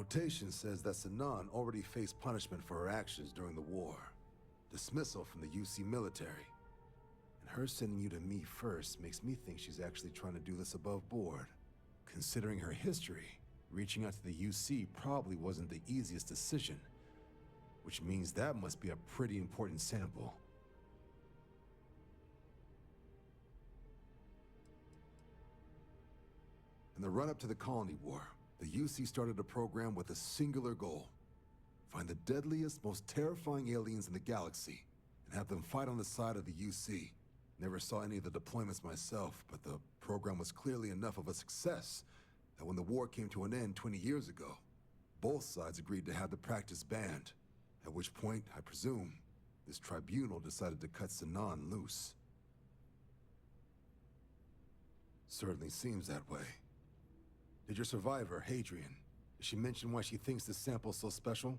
notation says that Sinan already faced punishment for her actions during the war. Dismissal from the UC military. And her sending you to me first makes me think she's actually trying to do this above board. Considering her history, reaching out to the UC probably wasn't the easiest decision, which means that must be a pretty important sample. In the run-up to the Colony War, the UC started a program with a singular goal: find the deadliest, most terrifying aliens in the galaxy and have them fight on the side of the UC. Never saw any of the deployments myself, but the program was clearly enough of a success that when the war came to an end 20 years ago, both sides agreed to have the practice banned, at which point, I presume, this tribunal decided to cut Sinan loose. Certainly seems that way. Did your survivor, Hadrian, did she mention why she thinks this sample's so special?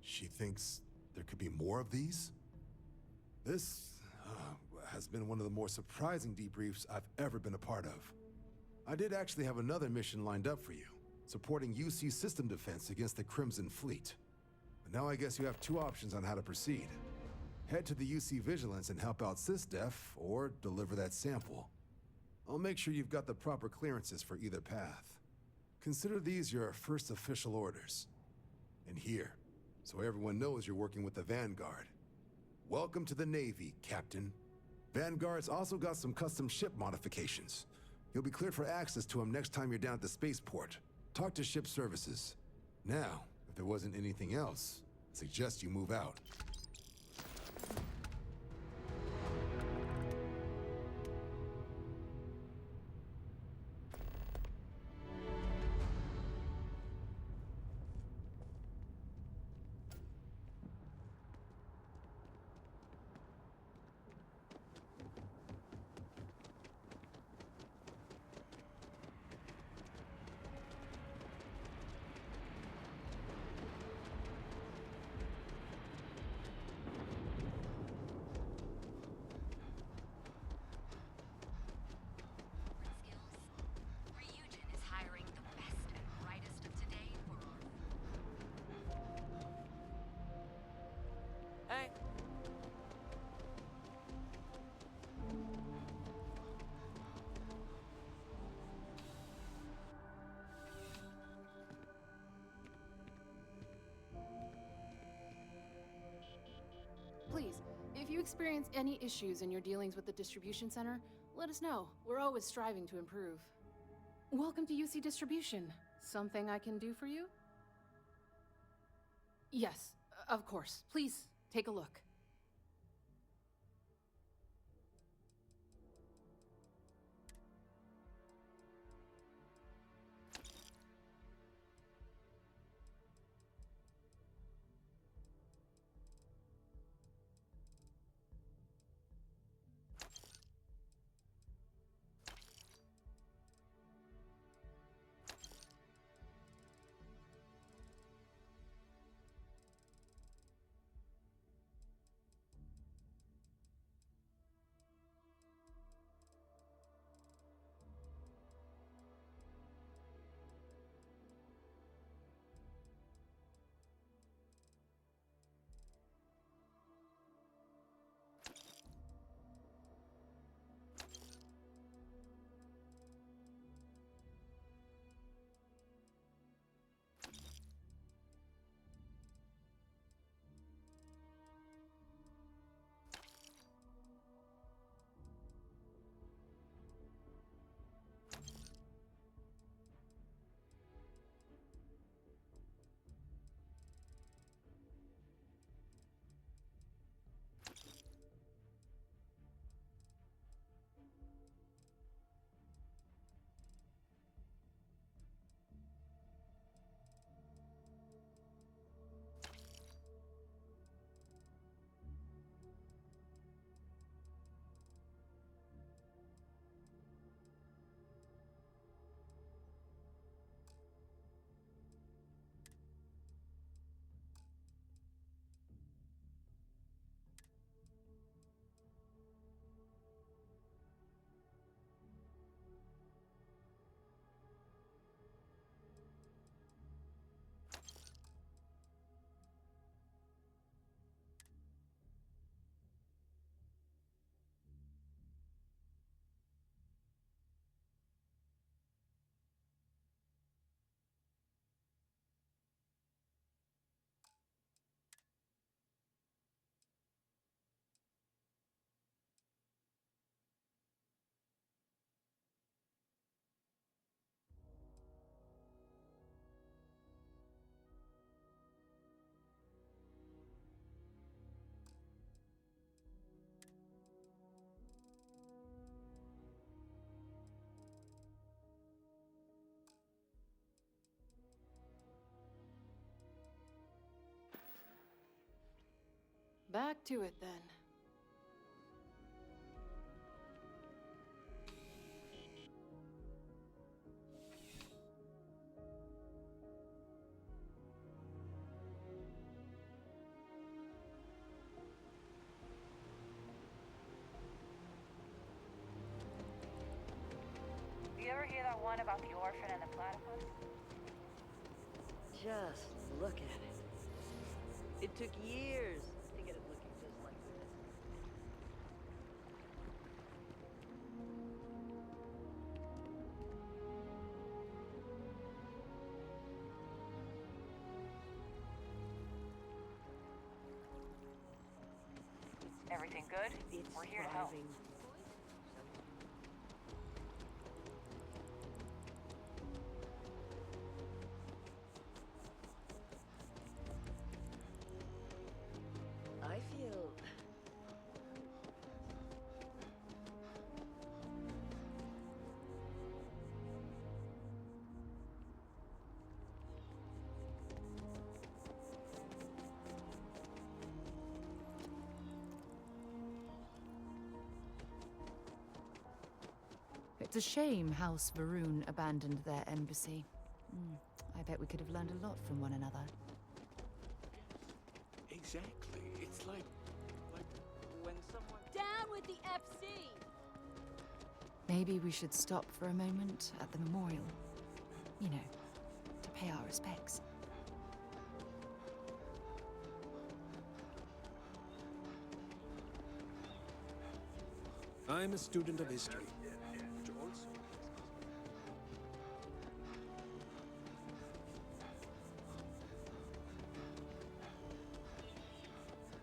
She thinks there could be more of these? This has been one of the more surprising debriefs I've ever been a part of. I did actually have another mission lined up for you, supporting UC system defense against the Crimson Fleet. But now I guess you have two options on how to proceed. Head to the UC Vigilance and help out SysDef, or deliver that sample. I'll make sure you've got the proper clearances for either path. Consider these your first official orders. And here, so everyone knows you're working with the Vanguard. Welcome to the Navy, Captain. Vanguard's also got some custom ship modifications. You'll be cleared for access to them next time you're down at the spaceport. Talk to ship services. Now, if there wasn't anything else, I suggest you move out. Hey. Please, if you experience any issues in your dealings with the distribution center, let us know. We're always striving to improve. Welcome to UC Distribution. Something I can do for you? Yes, of course. Please, take a look. back to it then. You ever hear that one about the orphan and the platypus? Just look at it. It took years to get it looking just like this. Everything good? It's We're here to help. thriving. I feel It's a shame House Varun abandoned their embassy. I bet we could have learned a lot from one another. Exactly. It's like when someone... Down with the FC! Maybe we should stop for a moment at the memorial. You know, to pay our respects. I'm a student of history.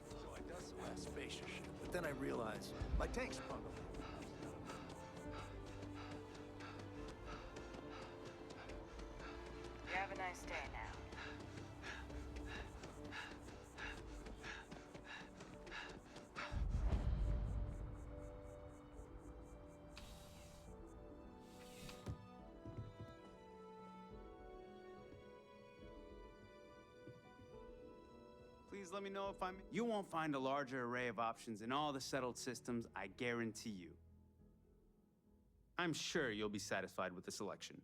So I dust the last spacer ship, but then I realized my tank sprung a little. You have a nice day now. Please let me know if I'm... You won't find a larger array of options in all the settled systems, I guarantee you. I'm sure you'll be satisfied with the selection.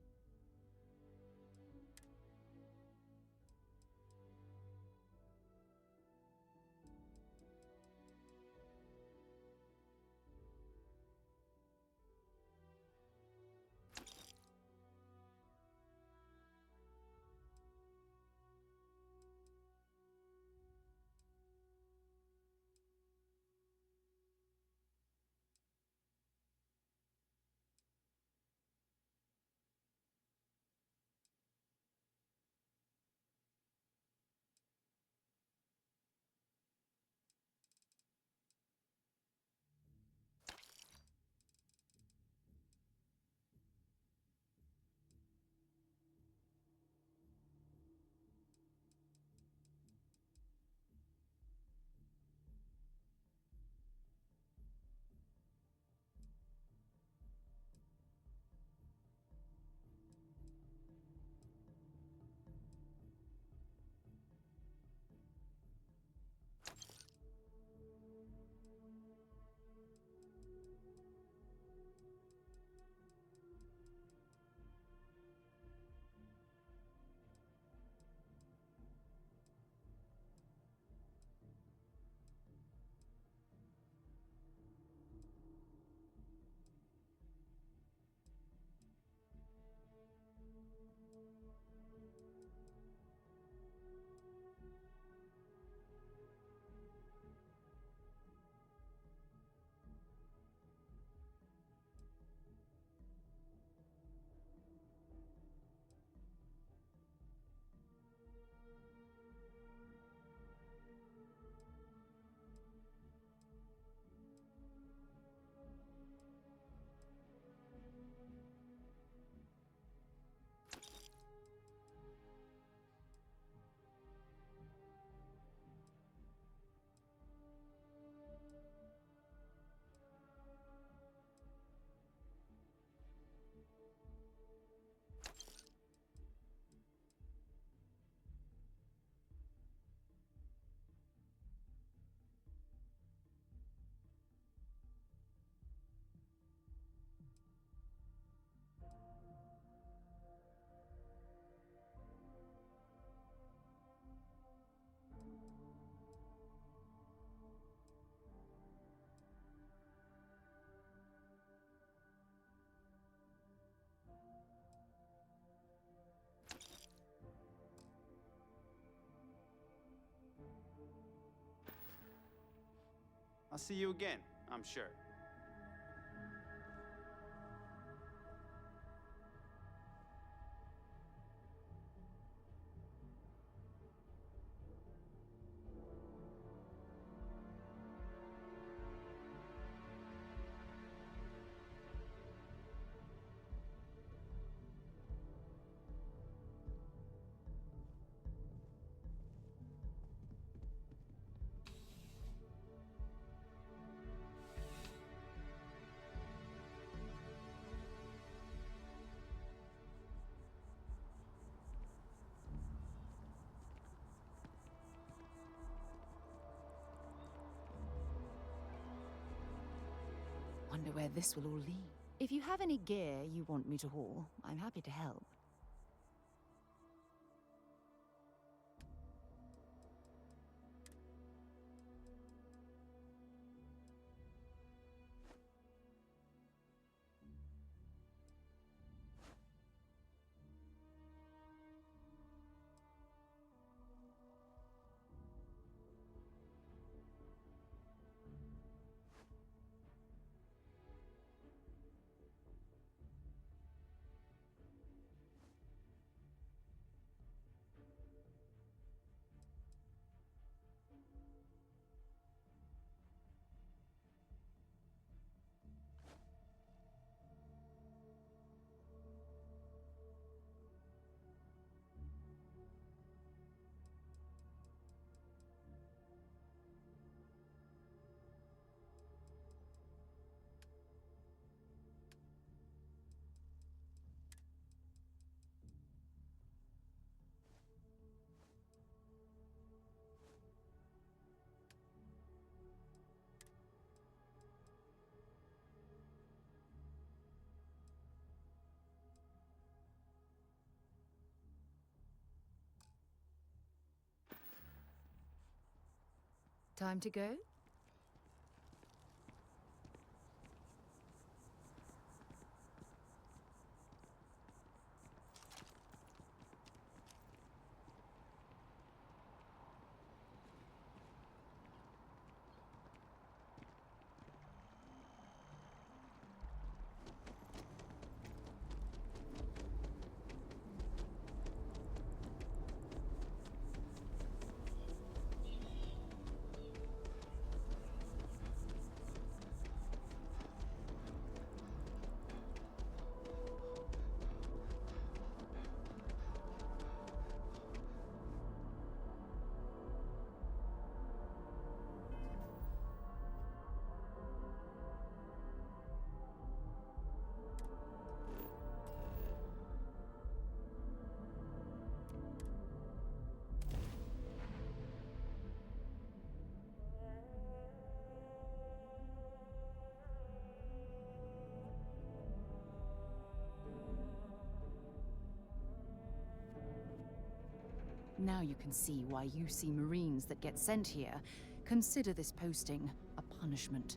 I'll see you again, I'm sure. Wonder where this will all lead. If you have any gear you want me to haul, I'm happy to help. Time to go? Now you can see why UC Marines that get sent here consider this posting a punishment.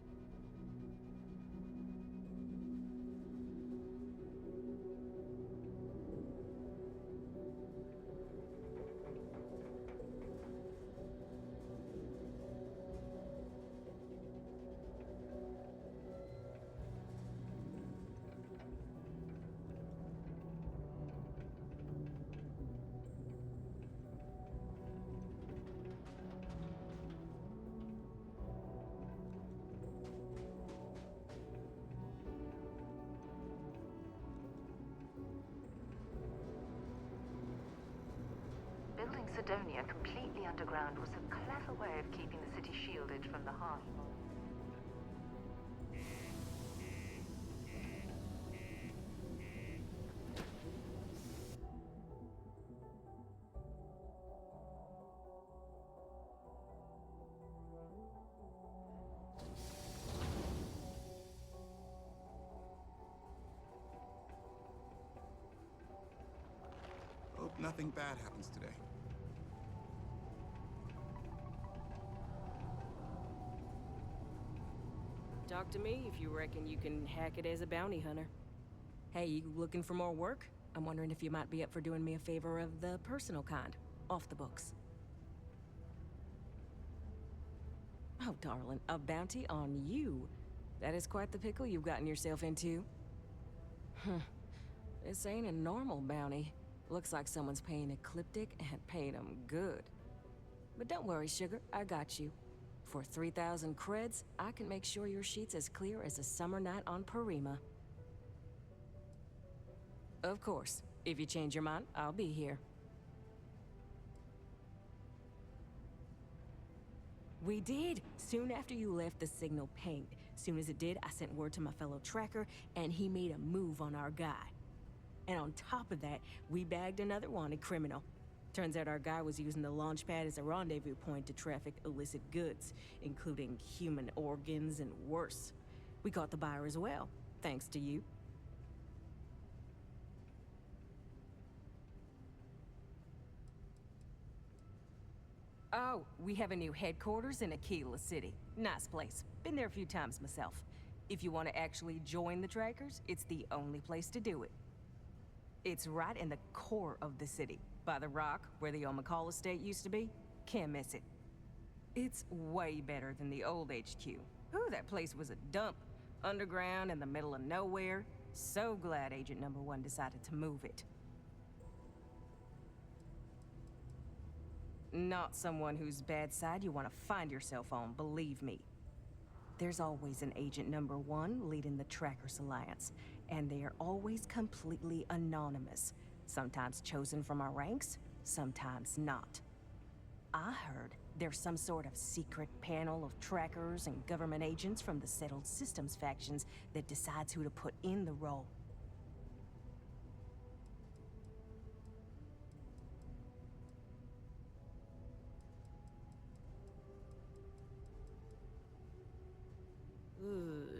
Building Sidonia completely underground was a clever way of keeping the city shielded from the harsh. Hope nothing bad happens today. Talk to me if you reckon you can hack it as a bounty hunter. Hey, you looking for more work? I'm wondering if you might be up for doing me a favor of the personal kind, off the books. Oh, darling, a bounty on you. That is quite the pickle you've gotten yourself into. This ain't a normal bounty. Looks like someone's paying Ecliptic and paying them good. But don't worry, sugar, I got you. For 3,000 creds, I can make sure your sheet's as clear as a summer night on Parima. Of course, if you change your mind, I'll be here. We did! Soon after you left, the signal pinged. Soon as it did, I sent word to my fellow tracker, and he made a move on our guy. And on top of that, we bagged another wanted criminal. Turns out our guy was using the launch pad as a rendezvous point to traffic illicit goods, including human organs and worse. We caught the buyer as well, thanks to you. Oh, we have a new headquarters in Aquila City. Nice place. Been there a few times myself. If you want to actually join the trackers, it's the only place to do it. It's right in the core of the city, by the rock where the old McCall estate used to be. Can't miss it. It's way better than the old HQ. Ooh, that place was a dump. Underground in the middle of nowhere. So glad Agent Number 1 decided to move it. Not someone whose bad side you want to find yourself on, believe me. There's always an Agent Number 1 leading the Trackers Alliance, and they are always completely anonymous. Sometimes chosen from our ranks, sometimes not. I heard there's some sort of secret panel of trackers and government agents from the Settled Systems factions that decides who to put in the role.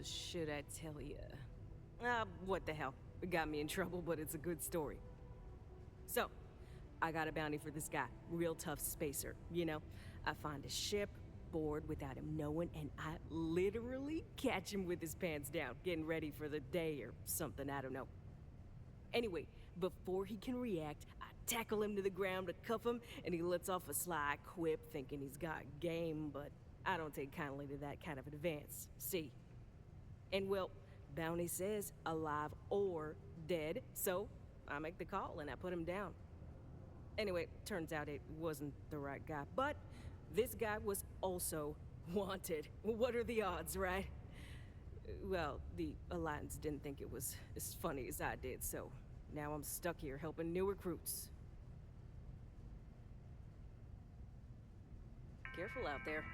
Should I tell ya? What the hell? It got me in trouble, but it's a good story. So, I got a bounty for this guy. Real tough spacer, you know? I find a ship, board without him knowing, and I literally catch him with his pants down, getting ready for the day or something, I don't know. Anyway, before he can react, I tackle him to the ground to cuff him, and he lets off a sly quip thinking he's got game, but I don't take kindly to that kind of advance. See? And well, bounty says alive or dead, so I make the call and I put him down. Anyway, turns out it wasn't the right guy, but this guy was also wanted. What are the odds, right? Well, the Alliance didn't think it was as funny as I did, so now I'm stuck here helping new recruits. Careful out there.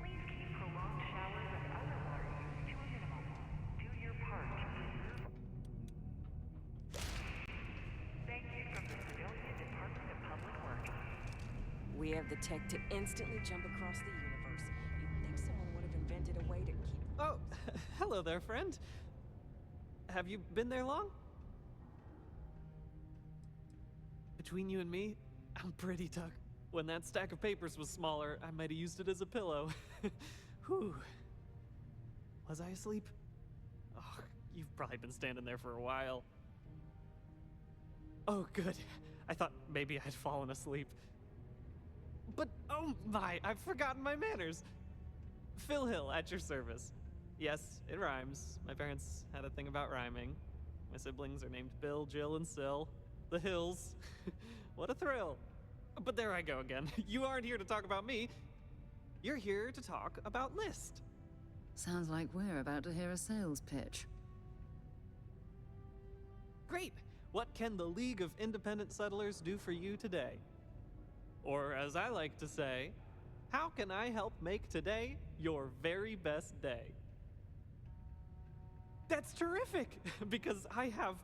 Please keep prolonged showers and other water use to a minimum. Do your part to preserve. Thank you from the Civilian Department of Public Works. We have the tech to instantly jump across the universe. You'd think someone would have invented a way to keep... Oh, hello there, friend. Have you been there long? Between you and me, I'm pretty tucked. When that stack of papers was smaller, I might have used it as a pillow. Whew. Was I asleep? Oh, you've probably been standing there for a while. Oh, good. I thought maybe I'd fallen asleep. But, oh my, I've forgotten my manners. Phil Hill, at your service. Yes, it rhymes. My parents had a thing about rhyming. My siblings are named Bill, Jill, and Sil. The Hills. What a thrill. But there I go again. You aren't here to talk about me. You're here to talk about List. Sounds like we're about to hear a sales pitch. Great. What can the League of Independent Settlers do for you today? Or as I like to say, how can I help make today your very best day? That's terrific, because I have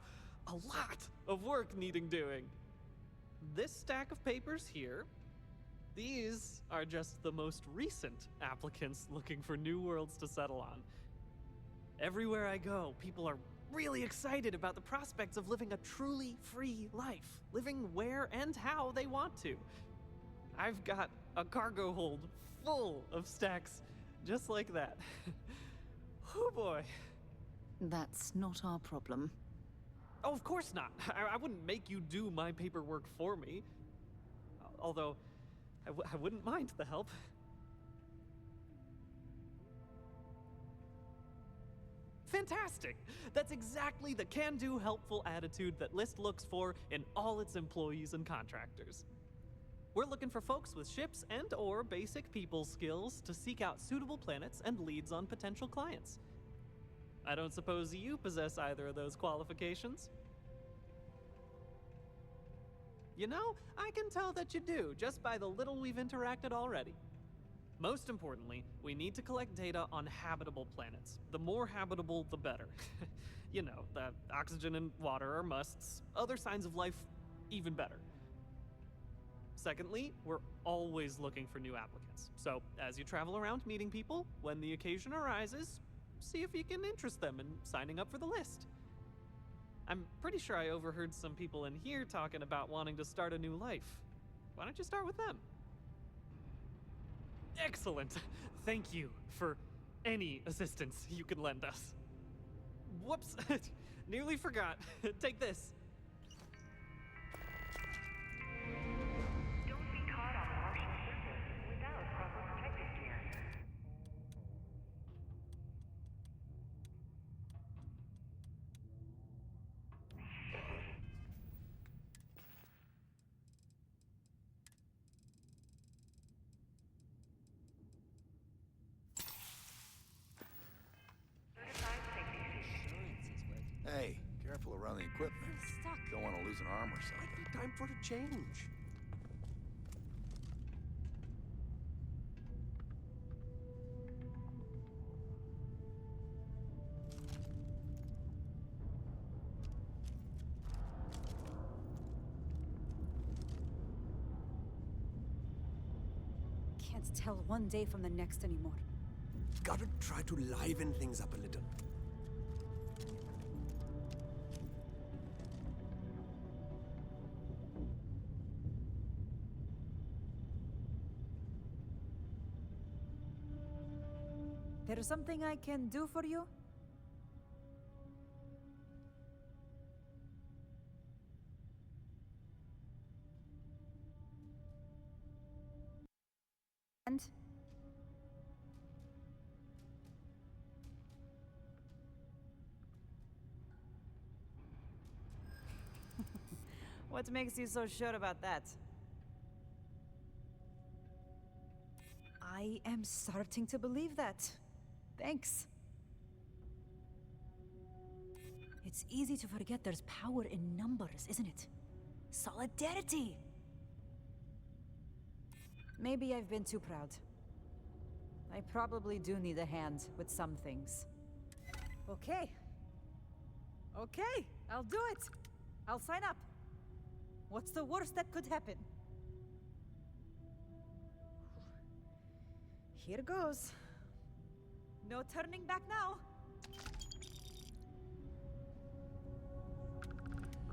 a lot of work needing doing. This stack of papers here, these are just the most recent applicants looking for new worlds to settle on. Everywhere I go, people are really excited about the prospects of living a truly free life, living where and how they want to. I've got a cargo hold full of stacks just like that. Oh boy. That's not our problem. Oh, of course not. I wouldn't make you do my paperwork for me. Although, I wouldn't mind the help. Fantastic! That's exactly the can-do, helpful attitude that List looks for in all its employees and contractors. We're looking for folks with ships and/or basic people skills to seek out suitable planets and leads on potential clients. I don't suppose you possess either of those qualifications? You know, I can tell that you do, just by the little we've interacted already. Most importantly, we need to collect data on habitable planets. The more habitable, the better. You know, the oxygen and water are musts. Other signs of life, even better. Secondly, we're always looking for new applicants. So, as you travel around meeting people, when the occasion arises, see if you can interest them in signing up for the list. I'm pretty sure I overheard some people in here talking about wanting to start a new life. Why don't you start with them? Excellent. Thank you for any assistance you can lend us. Whoops. Nearly forgot. Take this. Don't be caught on Martian surface without proper protective gear. Hey, careful around the equipment. Don't want to lose an arm or something. Time for a change. Can't tell one day from the next anymore. Gotta try to liven things up a little. There's something I can do for you? And? What makes you so sure about that? I am starting to believe that. Thanks. It's easy to forget there's power in numbers, isn't it? Solidarity! Maybe I've been too proud. I probably do need a hand with some things. Okay. Okay, I'll do it. I'll sign up. What's the worst that could happen? Here goes. No turning back now.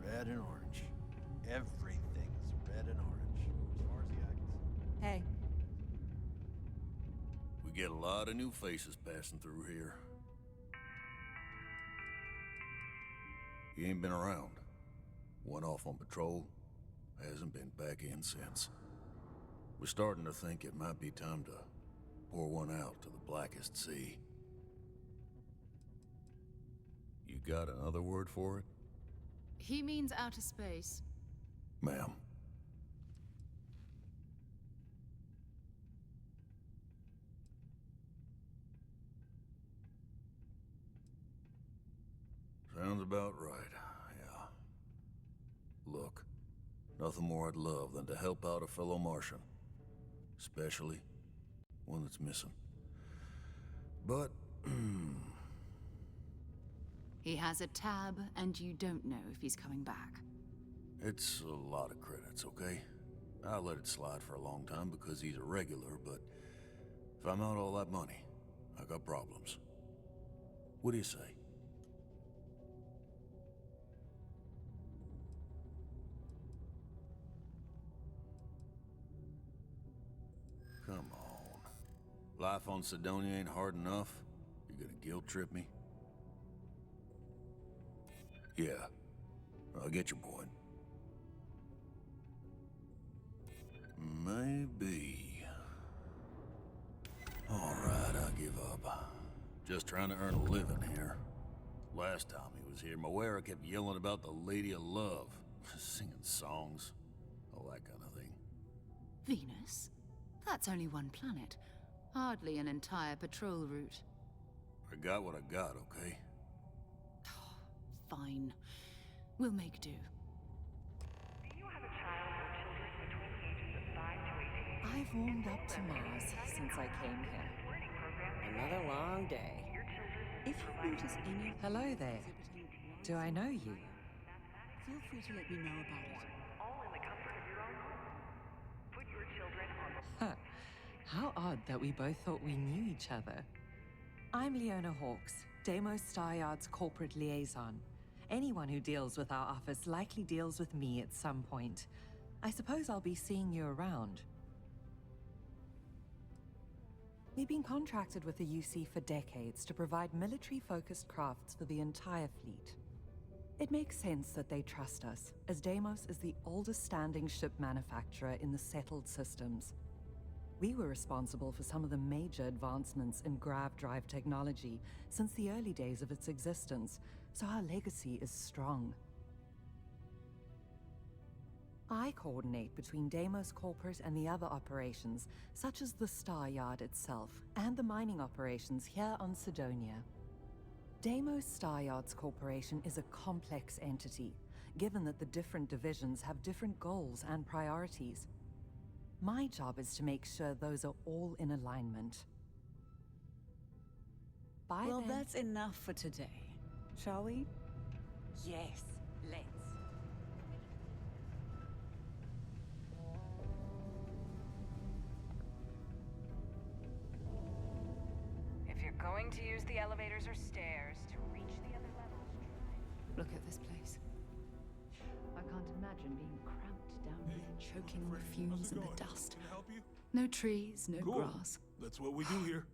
Red and orange. Everything's red and orange. As far as the eye can see. Hey. We get a lot of new faces passing through here. He ain't been around. Went off on patrol. Hasn't been back in since. We're starting to think it might be time to pour one out to the blackest sea. You got another word for it? He means outer space. Ma'am. Sounds about right, yeah. Look, nothing more I'd love than to help out a fellow Martian. Especially one that's missing. But, He has a tab, and you don't know if he's coming back. it's a lot of credits, okay? I let it slide for a long time because he's a regular, but if I'm out all that money, I got problems. What do you say? Come on. Life on Sidonia ain't hard enough. You gonna guilt trip me? Yeah. I get your point. Maybe. All right, I give up. Just trying to earn a living here. Last time he was here, Moira kept yelling about the Lady of Love, singing songs, all that kind of thing. Venus? That's only one planet. Hardly an entire patrol route. I got what I got, okay? Fine. We'll make do. I've warmed up to Mars since I came here. Another long day. If you notice any... Hello there. Do I know you? Feel free to let me know about it. All in the comfort of your own home. Put your children on the... Huh. How odd that we both thought we knew each other. I'm Leona Hawks, Deimos Staryard's corporate liaison. Anyone who deals with our office likely deals with me at some point. I suppose I'll be seeing you around. We've been contracted with the UC for decades to provide military-focused crafts for the entire fleet. It makes sense that they trust us, as Deimos is the oldest-standing ship manufacturer in the settled systems. We were responsible for some of the major advancements in grav drive technology since the early days of its existence, so our legacy is strong. I coordinate between Deimos Corporate and the other operations, such as the Star Yard itself, and the mining operations here on Sidonia. Deimos Star Yards Corporation is a complex entity, given that the different divisions have different goals and priorities. My job is to make sure those are all in alignment. Well, that's enough for today. Shall we? Yes, let's. If you're going to use the elevators or stairs to reach the other levels, Look at this place. I can't imagine being cramped down here, choking on the fumes and the dust. Can I help you? No trees, no Cool. grass. That's what we do here.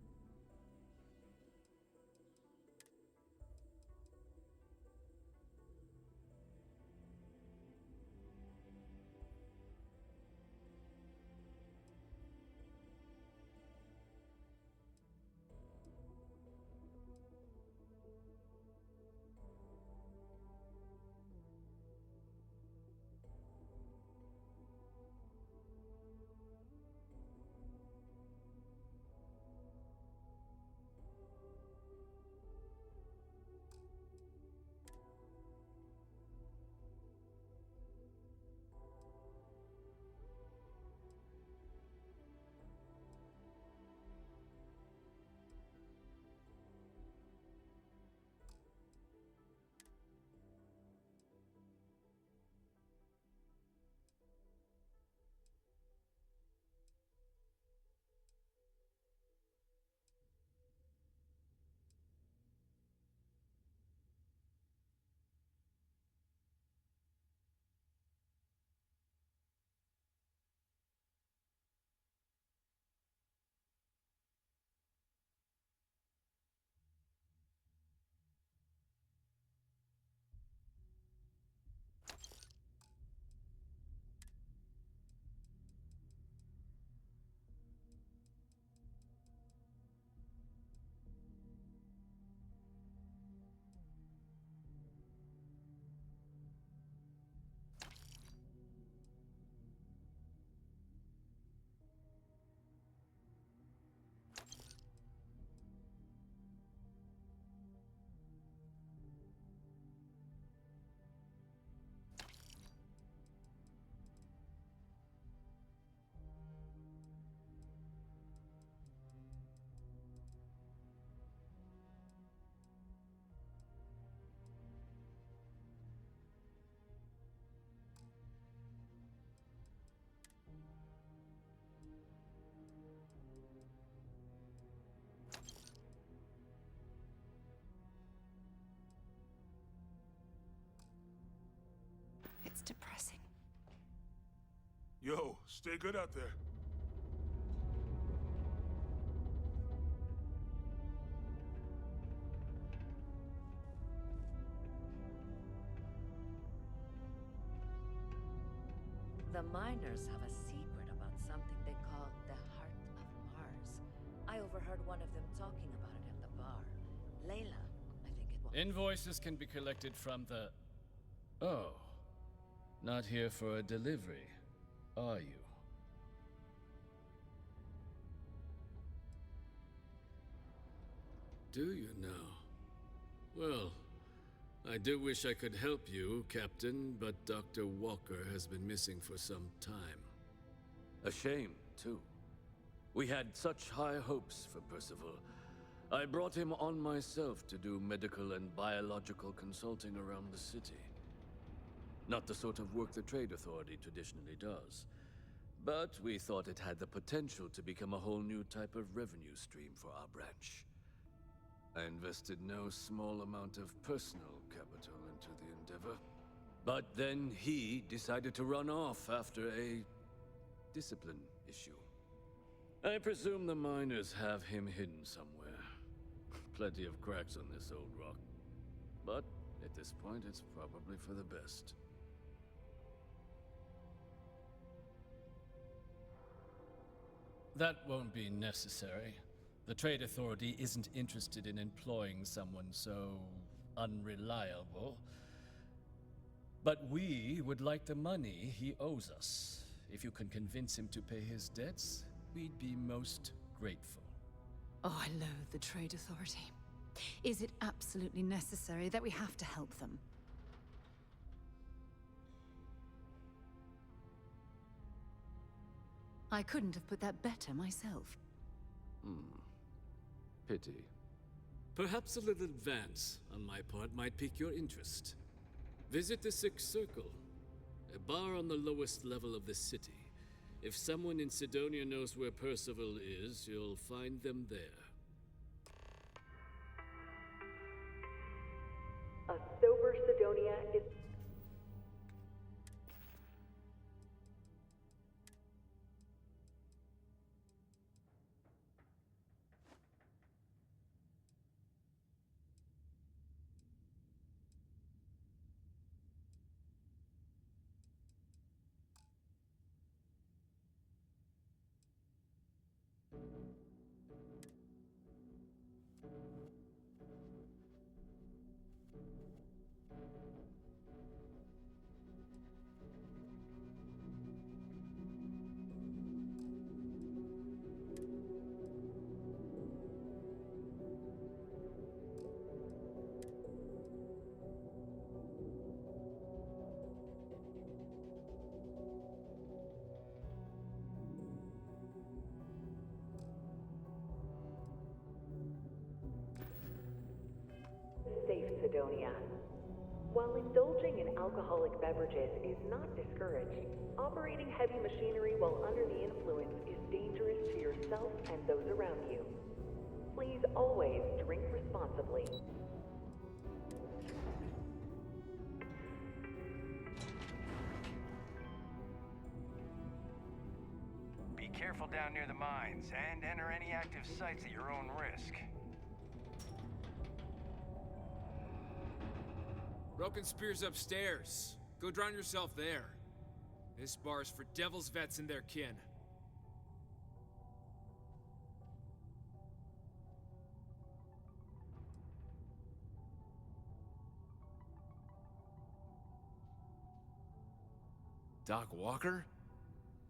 It's depressing. Yo, stay good out there. The miners have a secret about something they call the Heart of Mars. I overheard one of them talking about it at the bar. Layla, I think it Invoices can be collected from the... Oh. Not here for a delivery, are you? Do you now? Well, I do wish I could help you, Captain, but Dr. Walker has been missing for some time. A shame, too. We had such high hopes for Percival. I brought him on myself to do medical and biological consulting around the city. Not the sort of work the Trade Authority traditionally does. But we thought it had the potential to become a whole new type of revenue stream for our branch. I invested no small amount of personal capital into the endeavor. But then he decided to run off after a discipline issue. I presume the miners have him hidden somewhere. Plenty of cracks on this old rock. But at this point, it's probably for the best. That won't be necessary. The Trade Authority isn't interested in employing someone so unreliable. But we would like the money he owes us. If you can convince him to pay his debts, we'd be most grateful. Oh, I loathe the Trade Authority. Is it absolutely necessary that we have to help them? I couldn't have put that better myself. Pity. Perhaps a little advance on my part might pique your interest. Visit the Sixth Circle, a bar on the lowest level of the city. If someone in Sidonia knows where Percival is, you'll find them there. A sober Sidonia is... Safe Sidonia. While indulging in alcoholic beverages is not discouraged, operating heavy machinery while under the influence is dangerous to yourself and those around you. Please always drink responsibly. Be careful down near the mines, and enter any active sites at your own risk. Broken Spear's upstairs. Go drown yourself there. This bar's for Devil's vets and their kin. Doc Walker?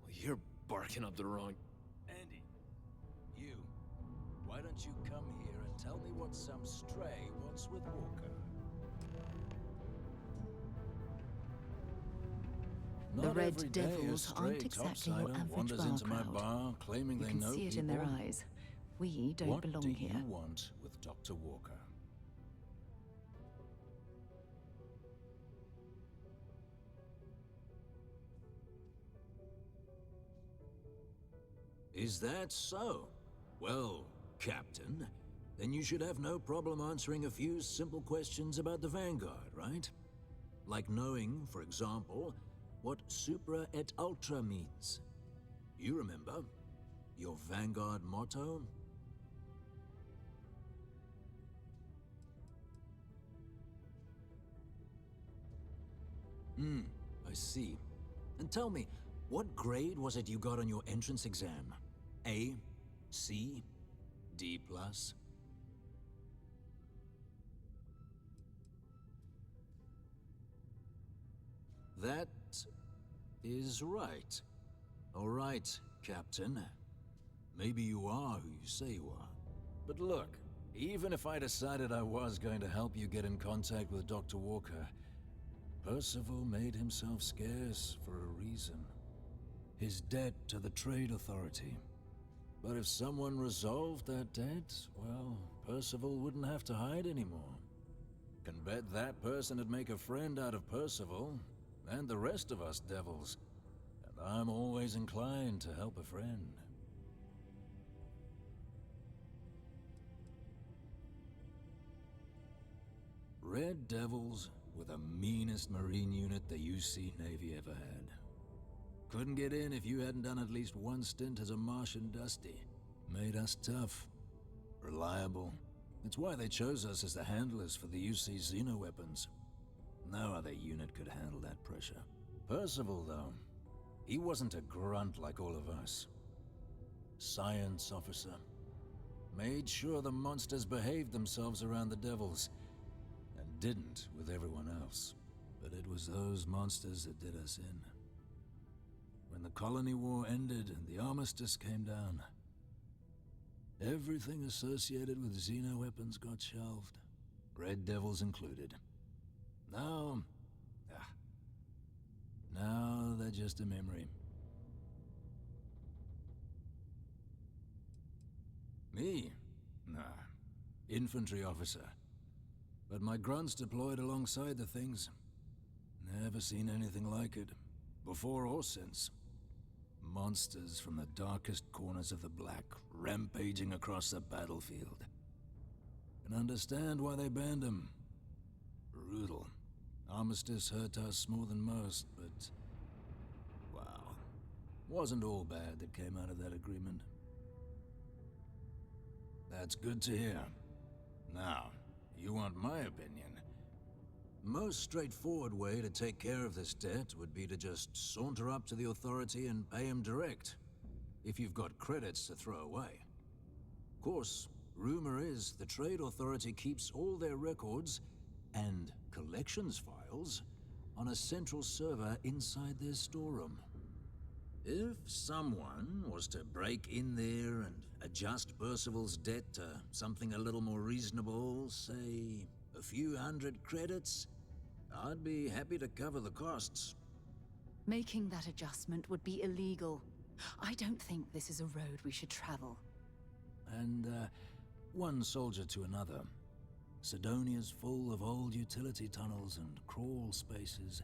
Well, you're barking up the wrong... Andy, you. Why don't you come here and tell me what some stray wants with Walker? The Red Devils aren't exactly your average bar into my crowd. bar claiming You they can know see it people. in their eyes. We don't What belong do here. you want with Dr. Walker? Is that so? Well, Captain, then you should have no problem answering a few simple questions about the Vanguard, right? Like knowing, for example, what Supra et Ultra means. You remember? Your Vanguard motto? I see. And tell me, what grade was it you got on your entrance exam? A? C? D+? That is right. All right, Captain. Maybe you are who you say you are. But look, even if I decided I was going to help you get in contact with Dr. Walker, Percival made himself scarce for a reason. His debt to the Trade Authority. But if someone resolved that debt, well, Percival wouldn't have to hide anymore. Can bet that person would make a friend out of Percival, and the rest of us devils. And I'm always inclined to help a friend. Red Devils were the meanest Marine unit the UC Navy ever had. Couldn't get in if you hadn't done at least one stint as a Martian Dusty. Made us tough, reliable. It's why they chose us as the handlers for the UC Xeno-weapons. No other unit could handle that pressure. Percival, though, he wasn't a grunt like all of us. Science officer. Made sure the monsters behaved themselves around the Devils, and didn't with everyone else. But it was those monsters that did us in. When the colony war ended and the armistice came down, everything associated with Xeno-weapons got shelved. Red Devils included. Now they're just a memory. Me? Nah. Infantry officer. But my grunts deployed alongside the things. Never seen anything like it, before or since. Monsters from the darkest corners of the Black, rampaging across the battlefield. Can understand why they banned them. Brutal. Armistice hurt us more than most, but... wow. Wasn't all bad that came out of that agreement. That's good to hear. Now, you want my opinion? Most straightforward way to take care of this debt would be to just saunter up to the Authority and pay him direct, if you've got credits to throw away. Of course, rumor is the Trade Authority keeps all their records and collections files on a central server inside their storeroom. If someone was to break in there and adjust Percival's debt to something a little more reasonable, say a few hundred credits, I'd be happy to cover the costs. Making that adjustment would be illegal. I don't think this is a road we should travel. And, one soldier to another. Sidonia's full of old utility tunnels and crawl spaces.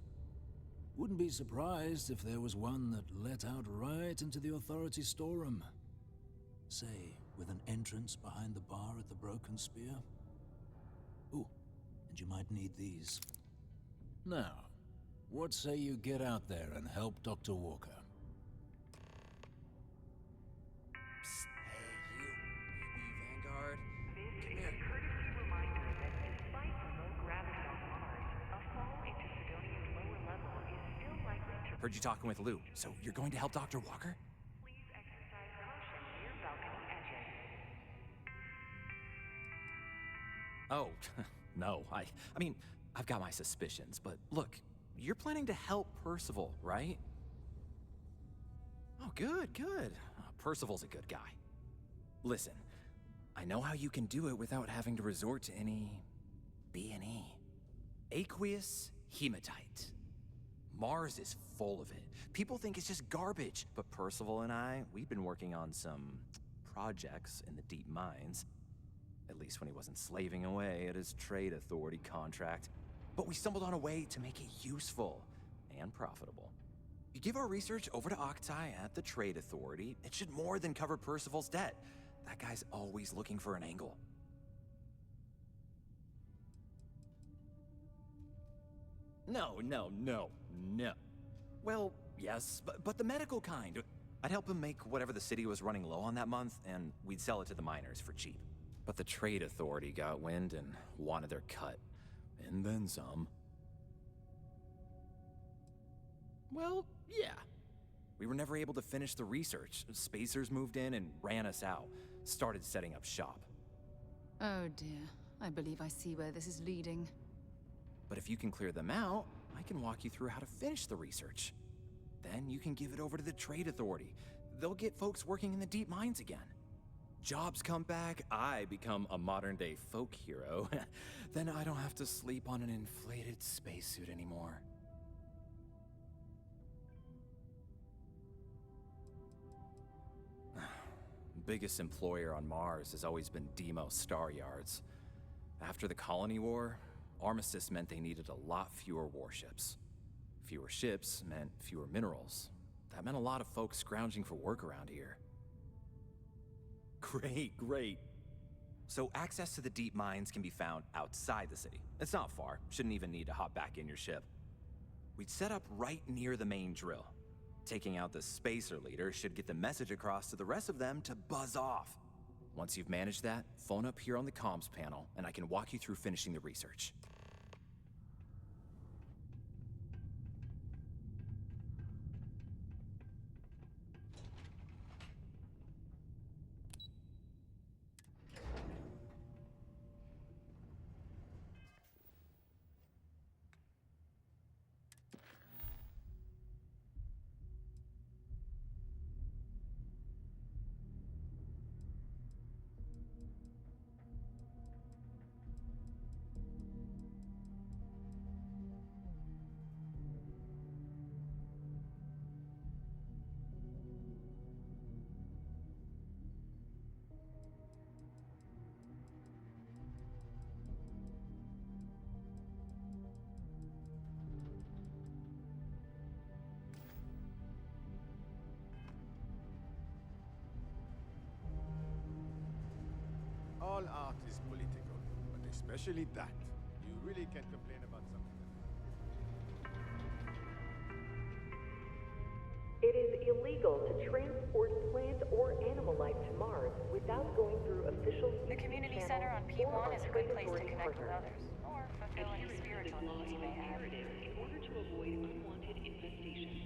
Wouldn't be surprised if there was one that let out right into the Authority storeroom. Say, with an entrance behind the bar at the Broken Spear. Ooh, and you might need these. Now, what say you get out there and help Dr. Walker? Psst, hey, you Vanguard. This is a courtesy reminder that despite low gravity on Mars, a fall into Sidonia's lower level is still likely to... Heard you talking with Lou, so you're going to help Dr. Walker? Please exercise caution near balcony edges. Oh, no, I mean, I've got my suspicions, but look, you're planning to help Percival, right? Oh, good. Percival's a good guy. Listen, I know how you can do it without having to resort to any B&E. Aqueous hematite. Mars is full of it. People think it's just garbage, but Percival and we've been working on some projects in the deep mines. At least when he wasn't slaving away at his Trade Authority contract. But we stumbled on a way to make it useful and profitable. You give our research over to Octai at the Trade Authority, it should more than cover Percival's debt. That guy's always looking for an angle. No. Well, yes, but the medical kind. I'd help him make whatever the city was running low on that month, and we'd sell it to the miners for cheap. But the Trade Authority got wind and wanted their cut. And then some. Well, yeah. We were never able to finish the research. Spacers moved in and ran us out. Started setting up shop. Oh dear. I believe I see where this is leading. But if you can clear them out, I can walk you through how to finish the research. Then you can give it over to the Trade Authority. They'll get folks working in the deep mines again. Jobs come back, I become a modern-day folk hero. Then I don't have to sleep on an inflated spacesuit anymore. Biggest employer on Mars has always been Deimos Star Yards. After the Colony War, Armistice meant they needed a lot fewer warships. Fewer ships meant fewer minerals. That meant a lot of folks scrounging for work around here. Great. So access to the deep mines can be found outside the city. It's not far, shouldn't even need to hop back in your ship. We'd set up right near the main drill. Taking out the spacer leader should get the message across to the rest of them to buzz off. Once you've managed that, phone up here on the comms panel, and I can walk you through finishing the research. All art is political, but especially that. You really can't complain about something It is illegal to transport plant or animal life to Mars without going through official The community center on P1 is a good place to connect with others, or fulfill any spiritual needs you may have. In order to avoid unwanted infestation.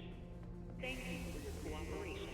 Thank you for your cooperation.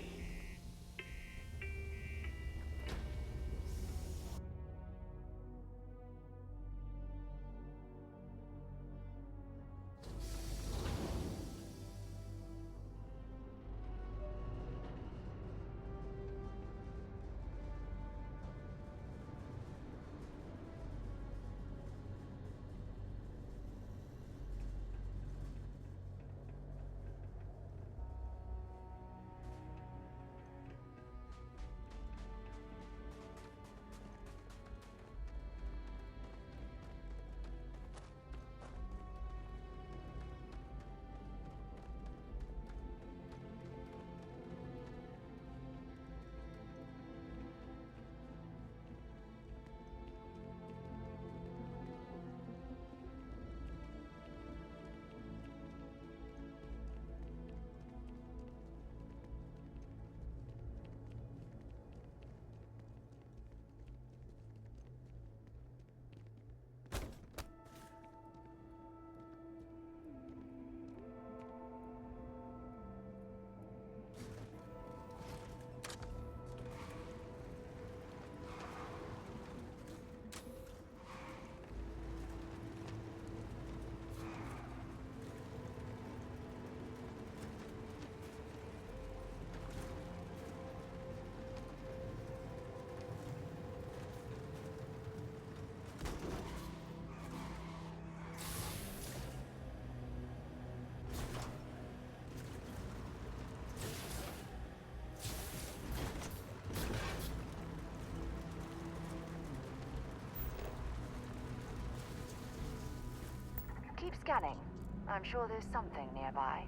Keep scanning. I'm sure there's something nearby.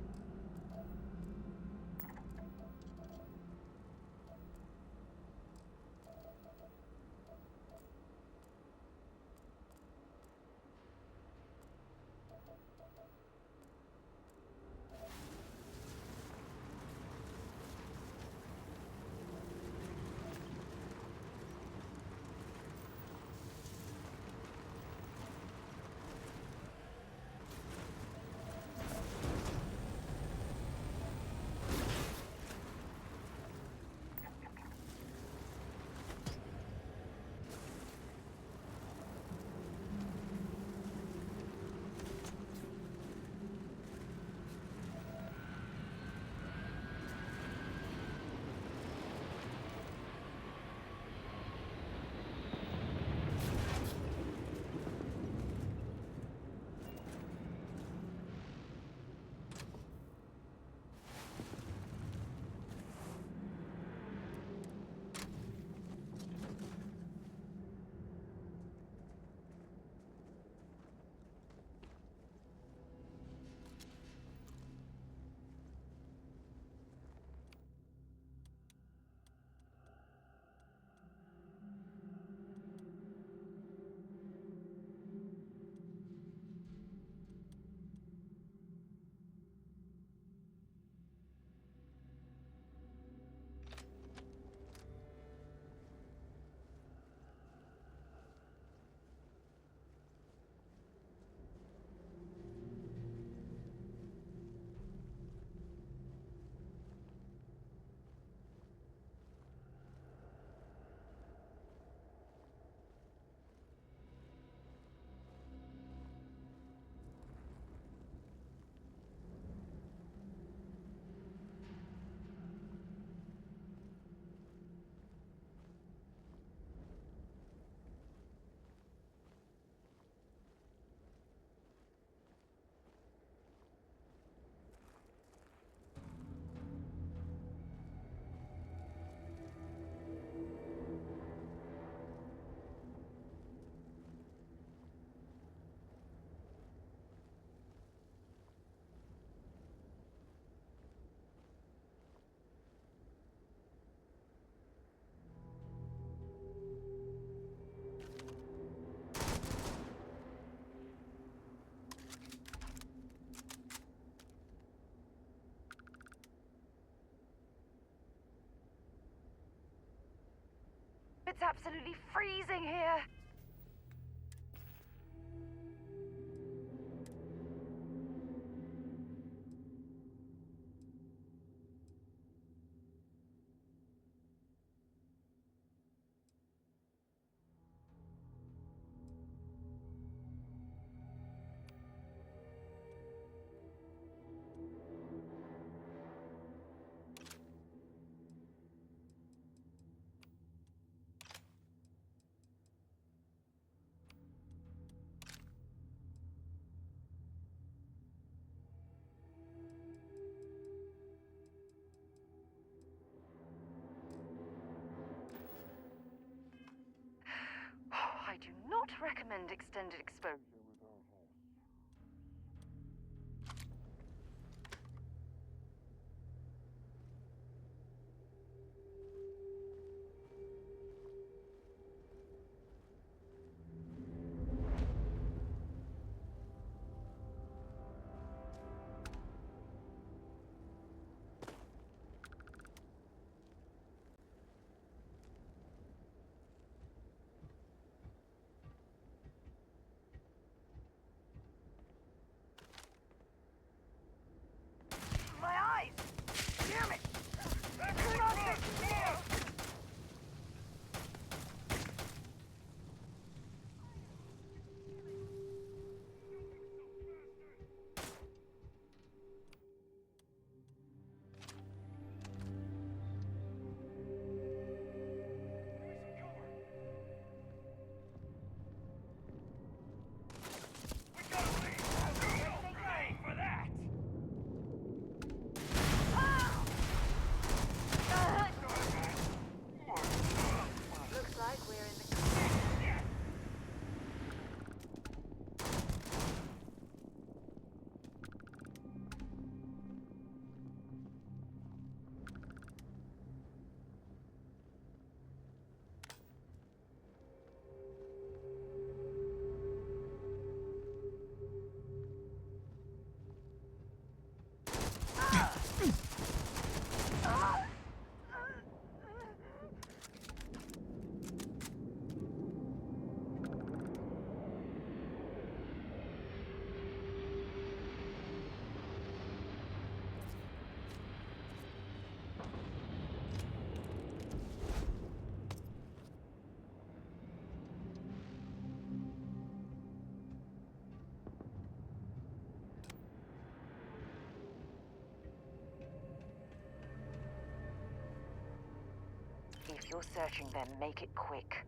It's absolutely freezing here. I do not recommend extended exposure. My eyes! Damn it! Turn on this now! Looks like we're in the If you're searching them, make it quick.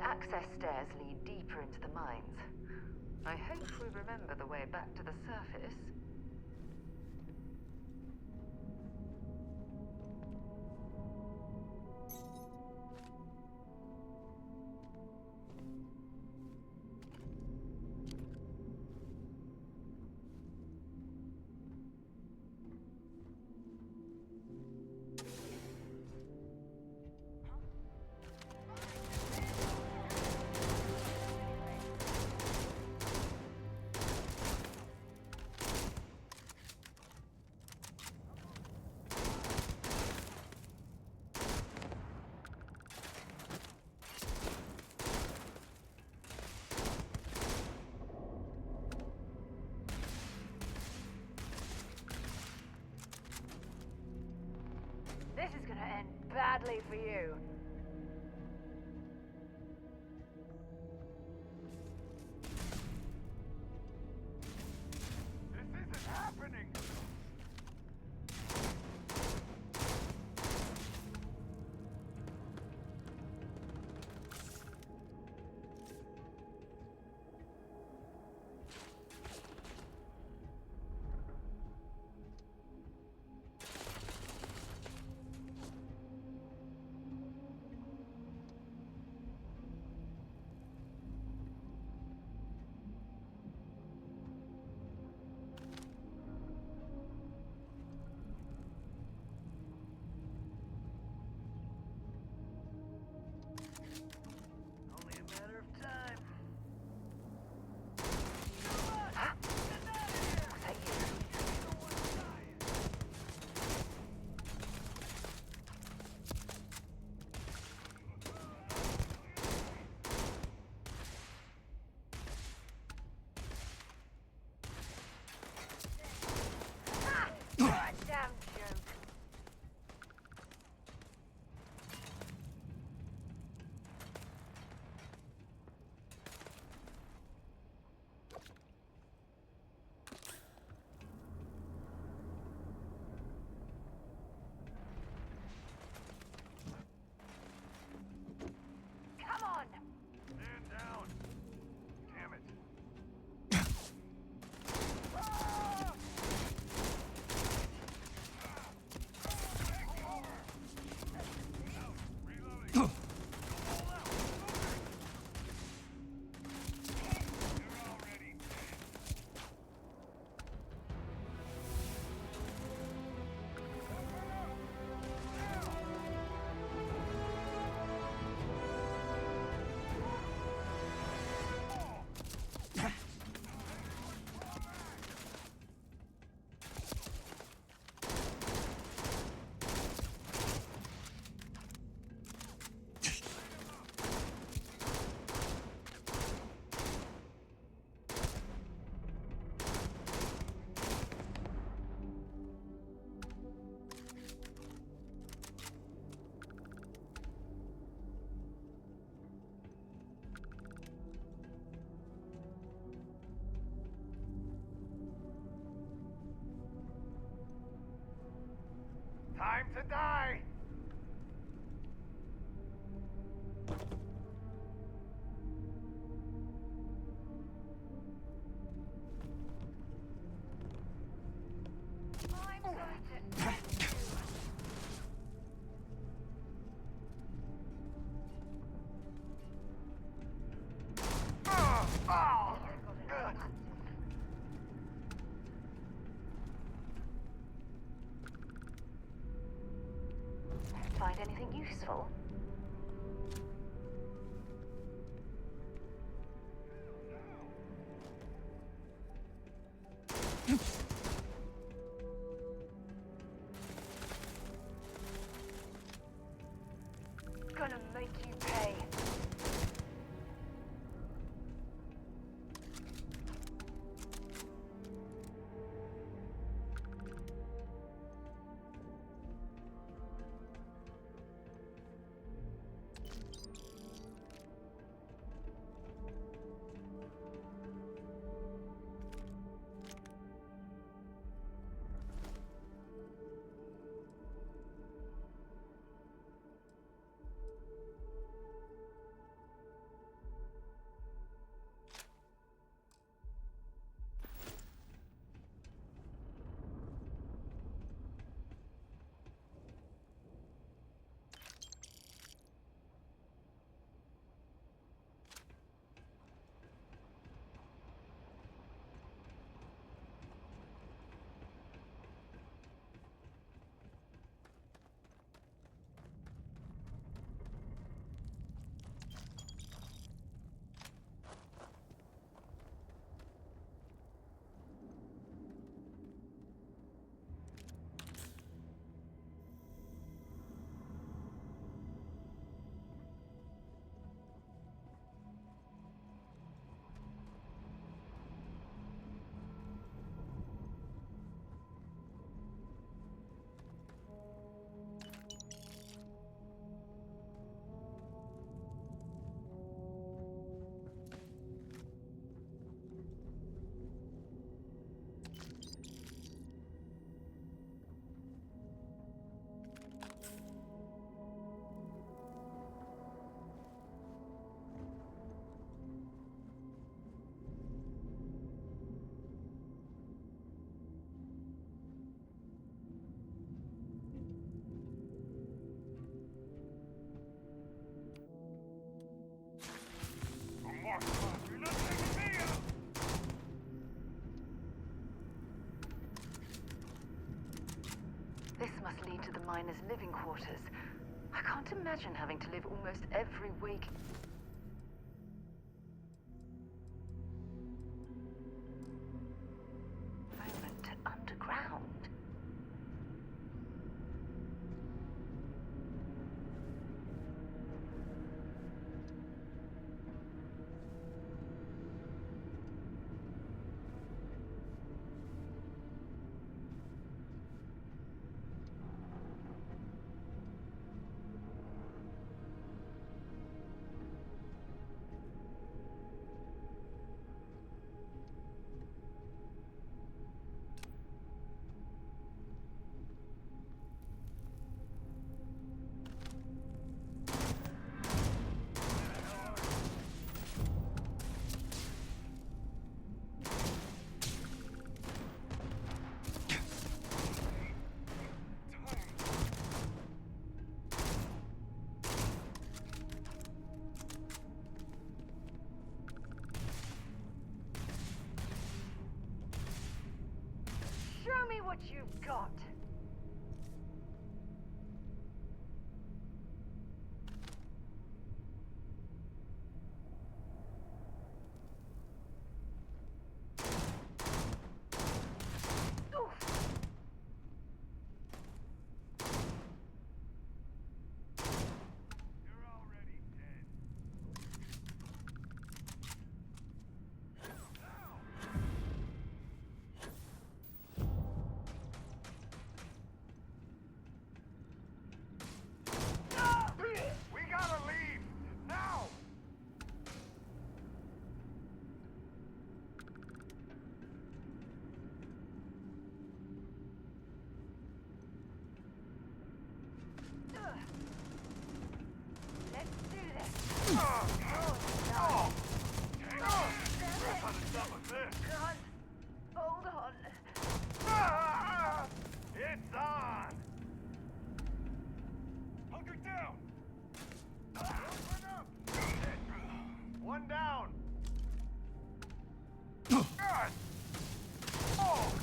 access stairs lead deeper into the mines. I hope we remember the way back to the surface. This is gonna end badly for you. This isn't happening! Only a matter of time. Damn joke. Come on! Stand down! Damn it! Time to die! I'm going to end you. Find anything useful? Gonna make you pay. miners' living quarters. I can't imagine having to live almost every week. Moment underground. Show me what you've got. We gotta leave! Now! Let's do this. Grip on the top of this! Can't. Hold on. It's on! Hunker down! Open up! One down! God! Oh!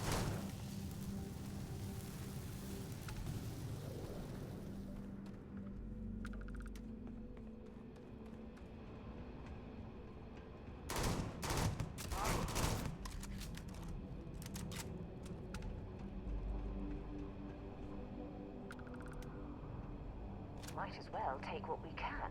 Might as well take what we can.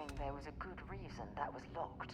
feeling there was a good reason that was locked.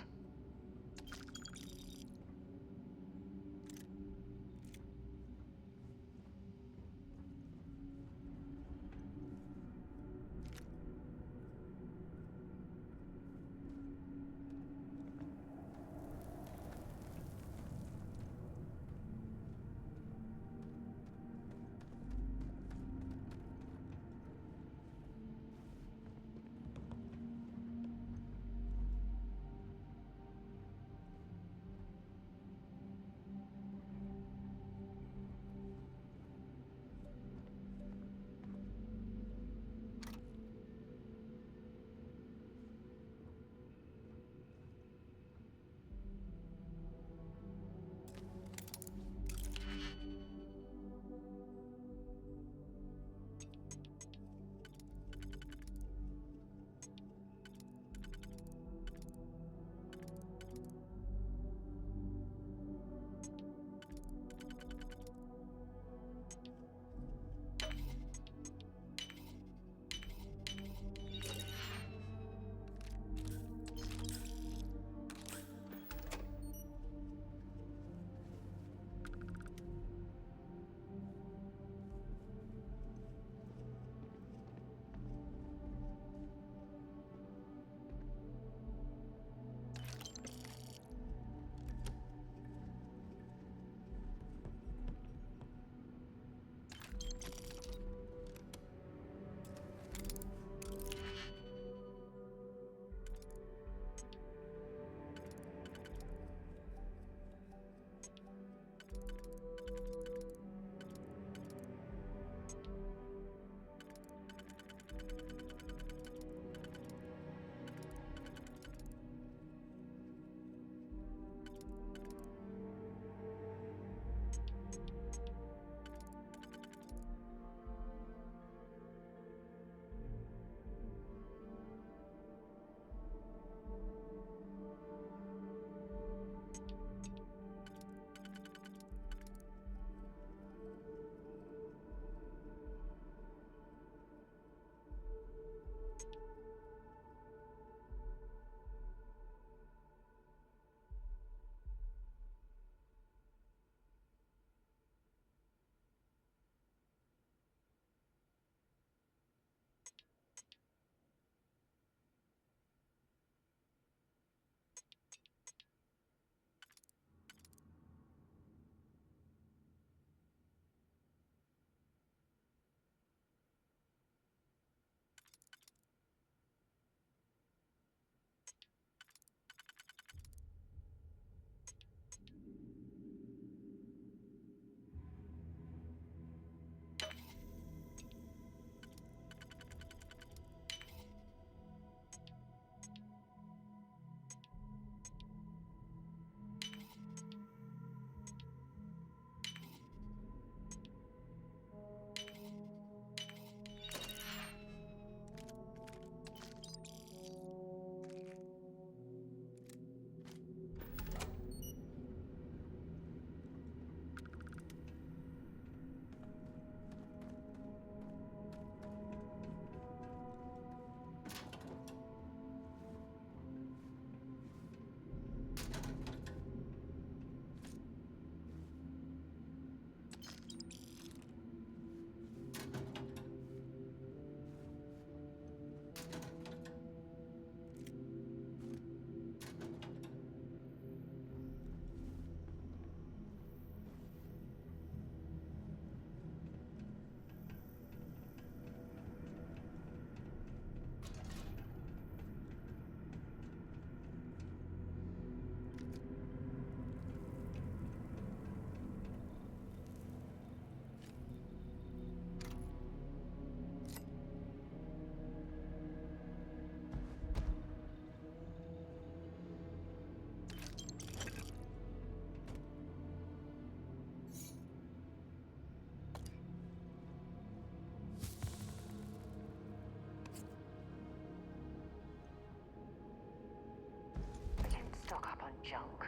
Stock up on junk.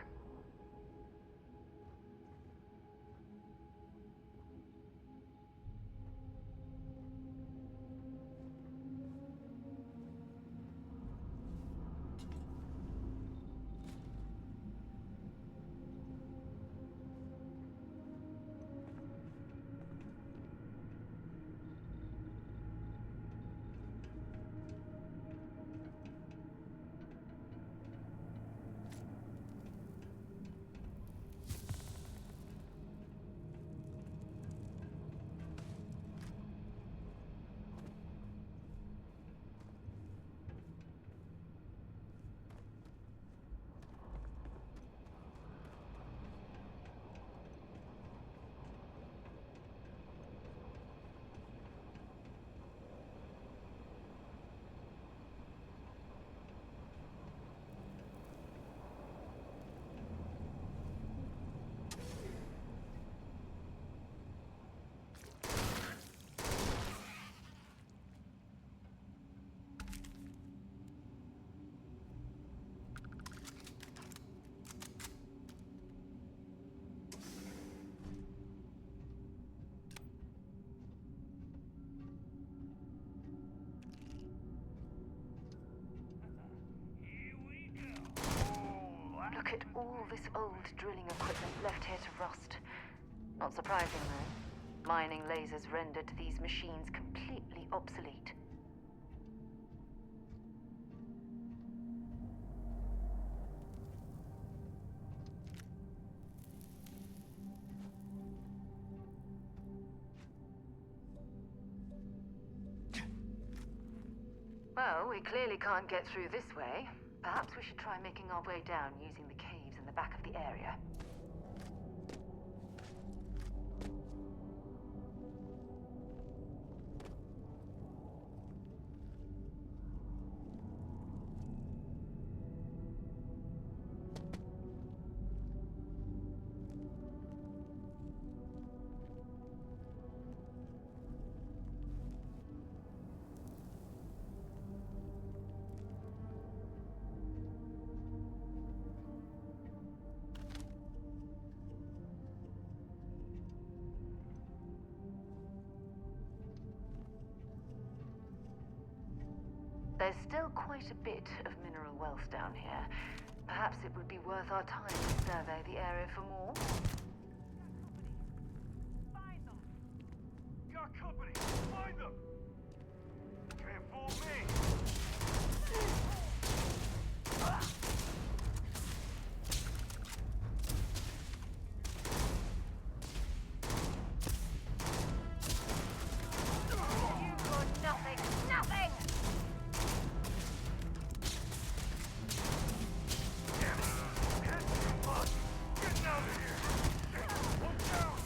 Look at all this old drilling equipment left here to rust. Not surprising, though. Mining lasers rendered these machines completely obsolete. Well, we clearly can't get through this way. Perhaps we should try making our way down using the caves in the back of the area. There's still quite a bit of mineral wealth down here. Perhaps it would be worth our time to survey the area for more. Find them! Got company! Find them! Can't fool me! You got nothing! Nothing! Getting out of here! Watch out!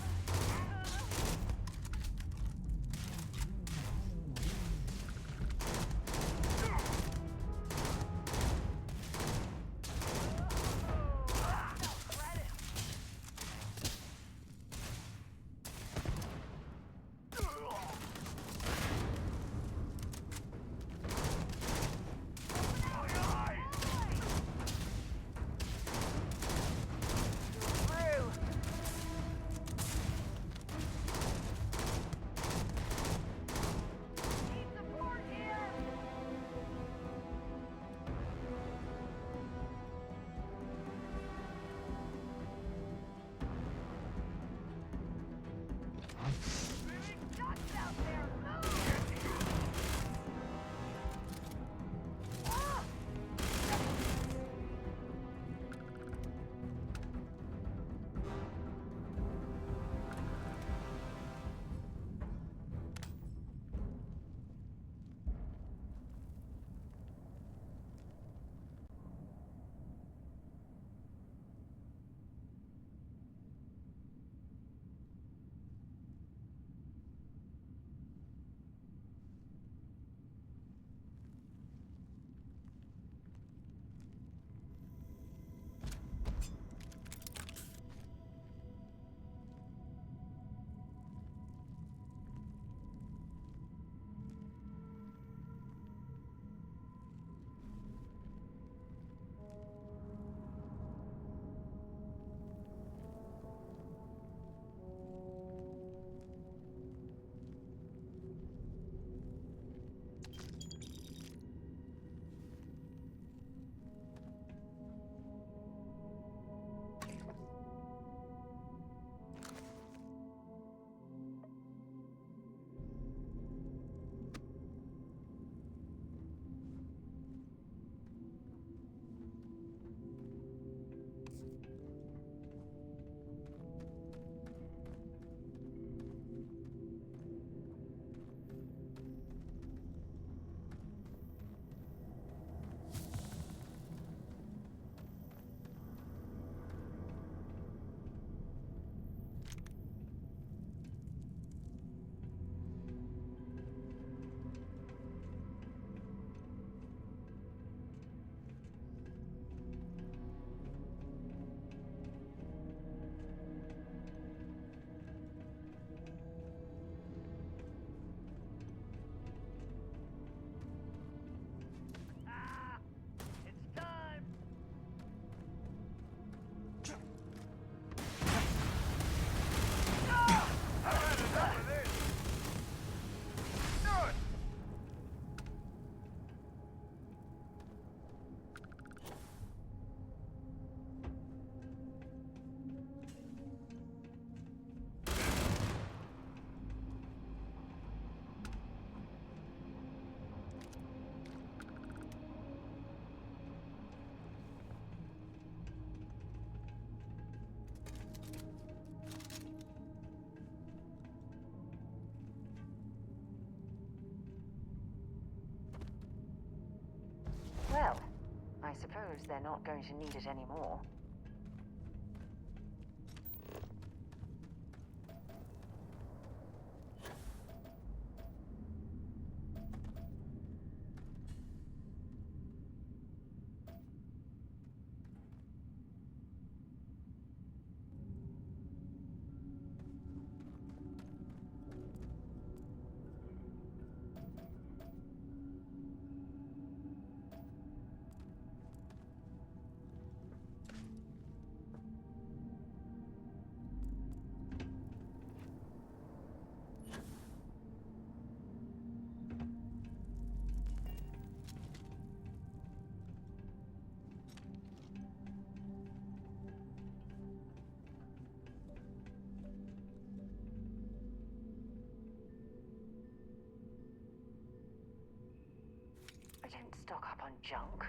proves they're not going to need it anymore. I don't stock up on junk.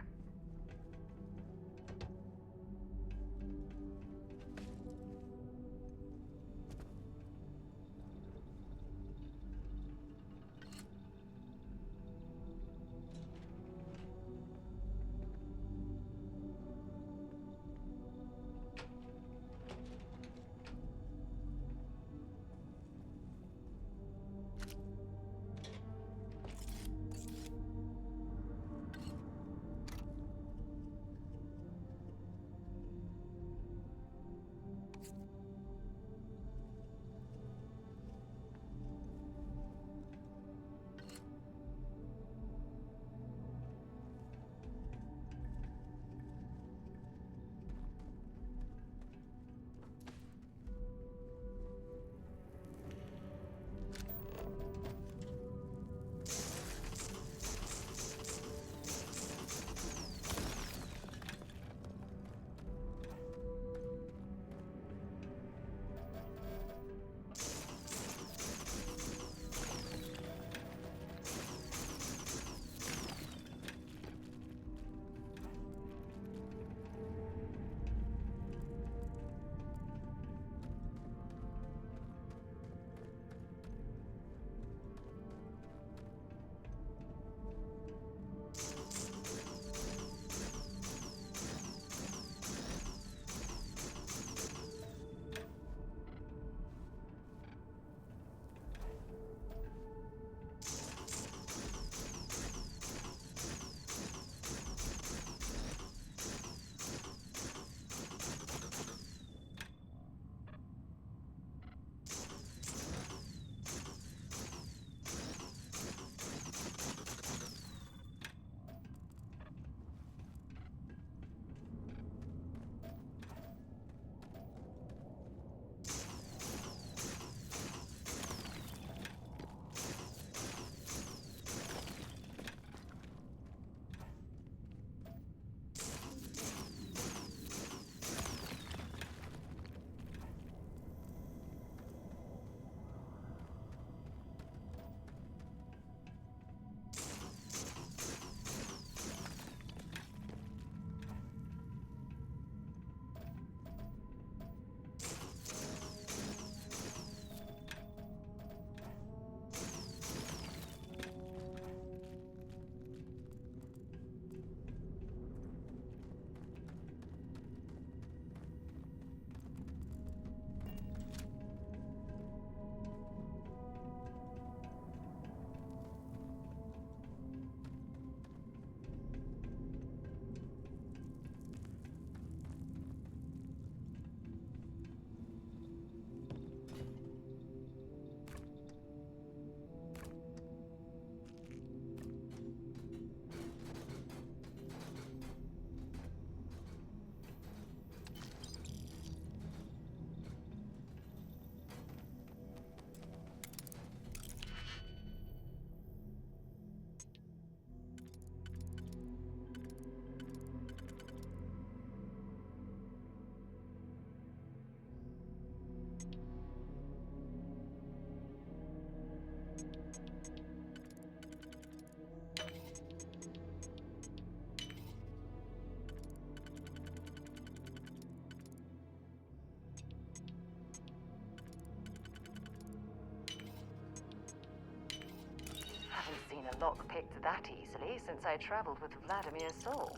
Haven't seen a lock picked that easily since I traveled with Vladimir's soul.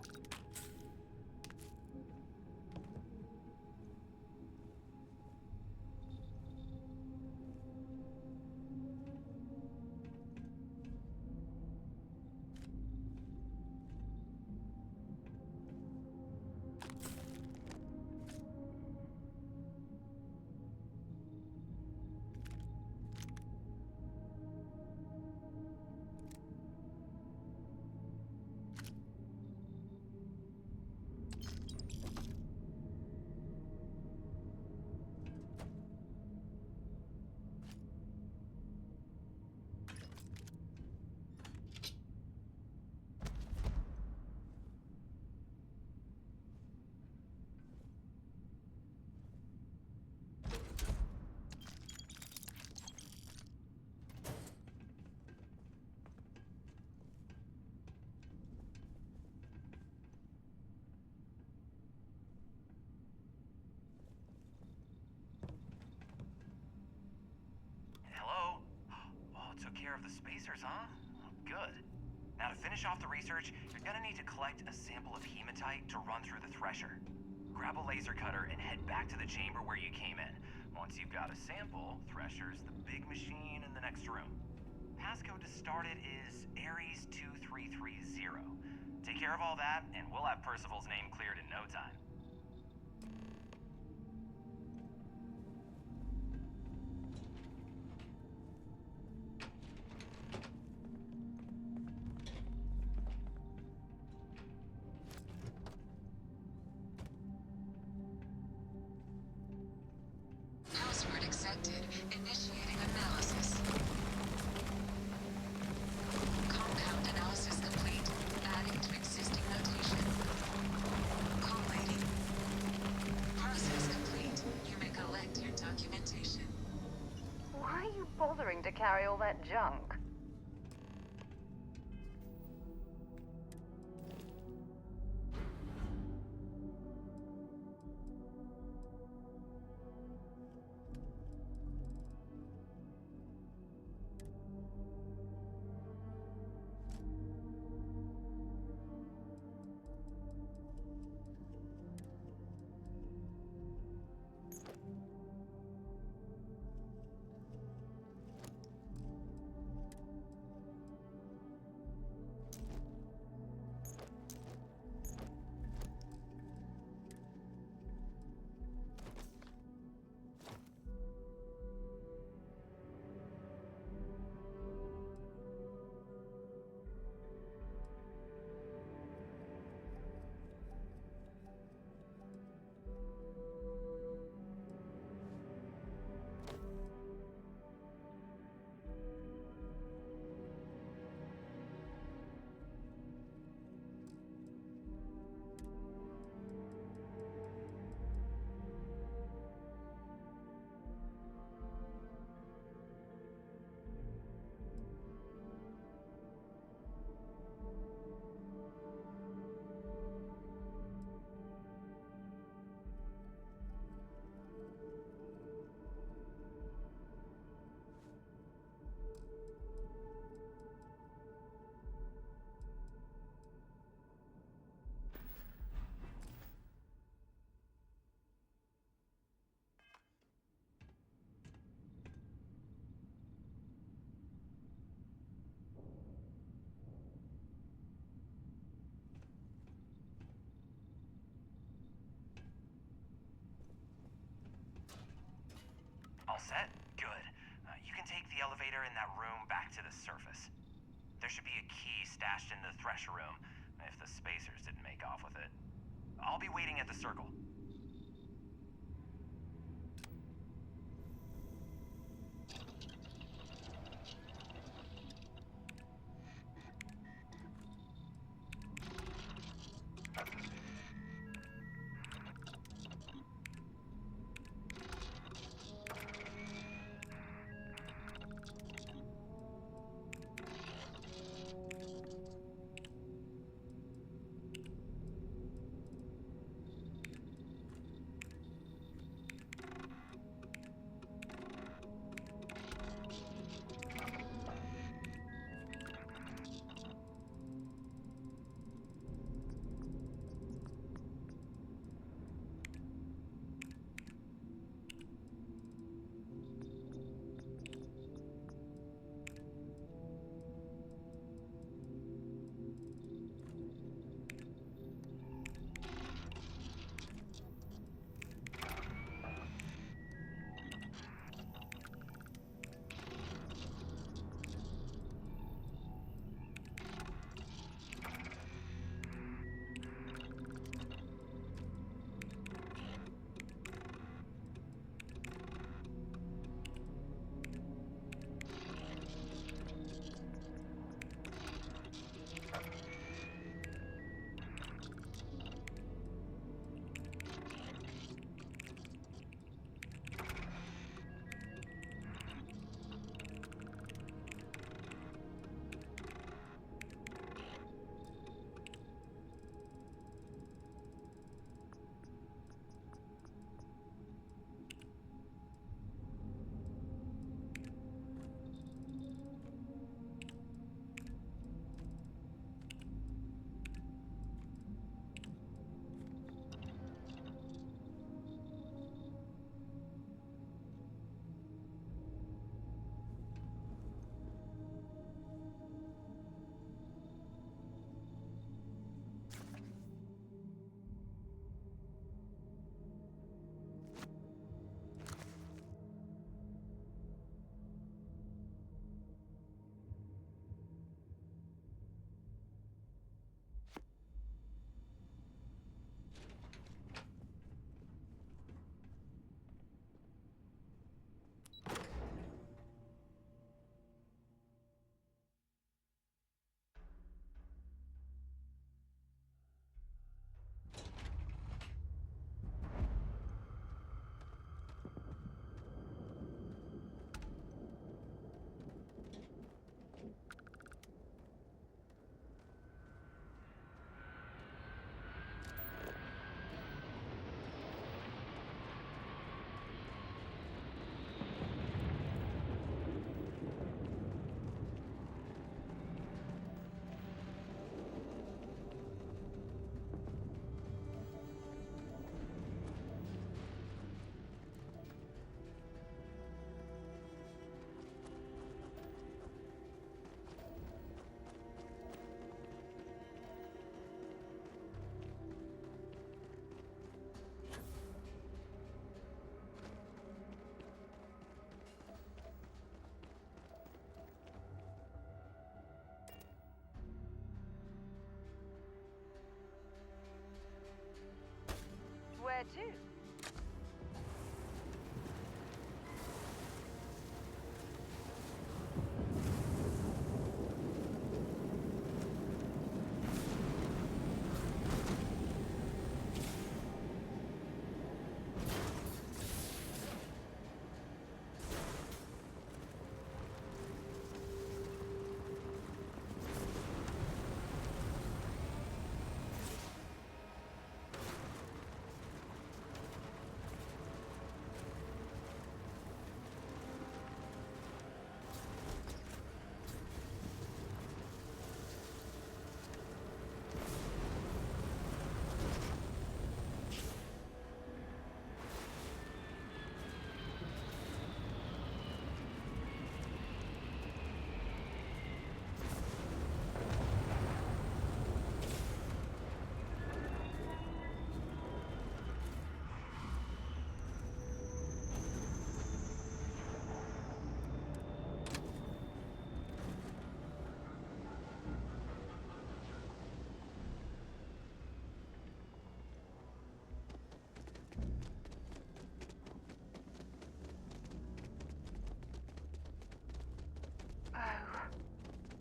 lasers, huh? Good. Now to finish off the research, you're gonna need to collect a sample of hematite to run through the thresher. Grab a laser cutter and head back to the chamber where you came in. Once you've got a sample, Thresher's the big machine in the next room. Passcode to start it is Ares 2330. Take care of all that, and we'll have Percival's name cleared in no time. Password accepted. Initiating analysis. Compound analysis complete. Adding to existing notation. Collating. Process complete. You may collect your documentation. Why are you bothering to carry all that junk? All set? Good. You can take the elevator in that room back to the surface. There should be a key stashed in the Thresher room, if the spacers didn't make off with it. I'll be waiting at the circle. too.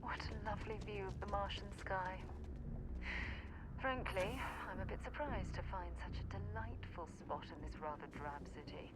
What a lovely view of the Martian sky. Frankly, I'm a bit surprised to find such a delightful spot in this rather drab city.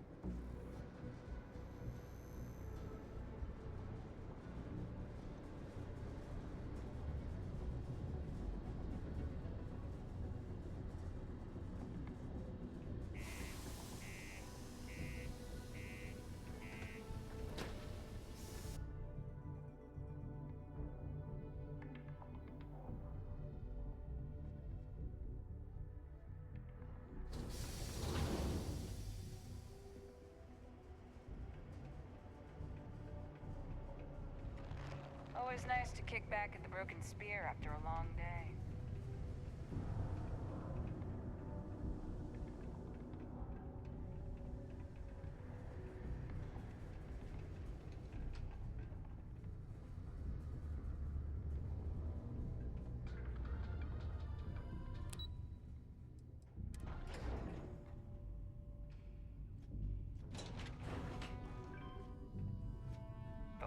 Always nice to kick back at the Broken Spear after a long day.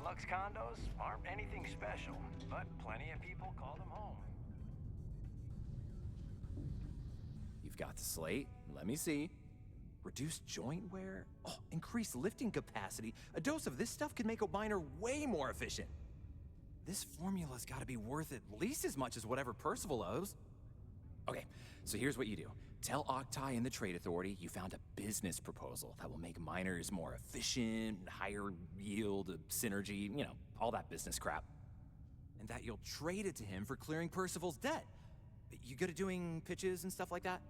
Deluxe condos aren't anything special, but plenty of people call them home. You've got the slate. Let me see. Reduced joint wear? Oh, increased lifting capacity. A dose of this stuff could make a miner way more efficient. This formula's gotta be worth at least as much as whatever Percival owes. Okay, so here's what you do. Tell Octai and the Trade Authority you found a business proposal that will make miners more efficient, higher yield, synergy, you know, all that business crap. And that you'll trade it to him for clearing Percival's debt. You good at doing pitches and stuff like that?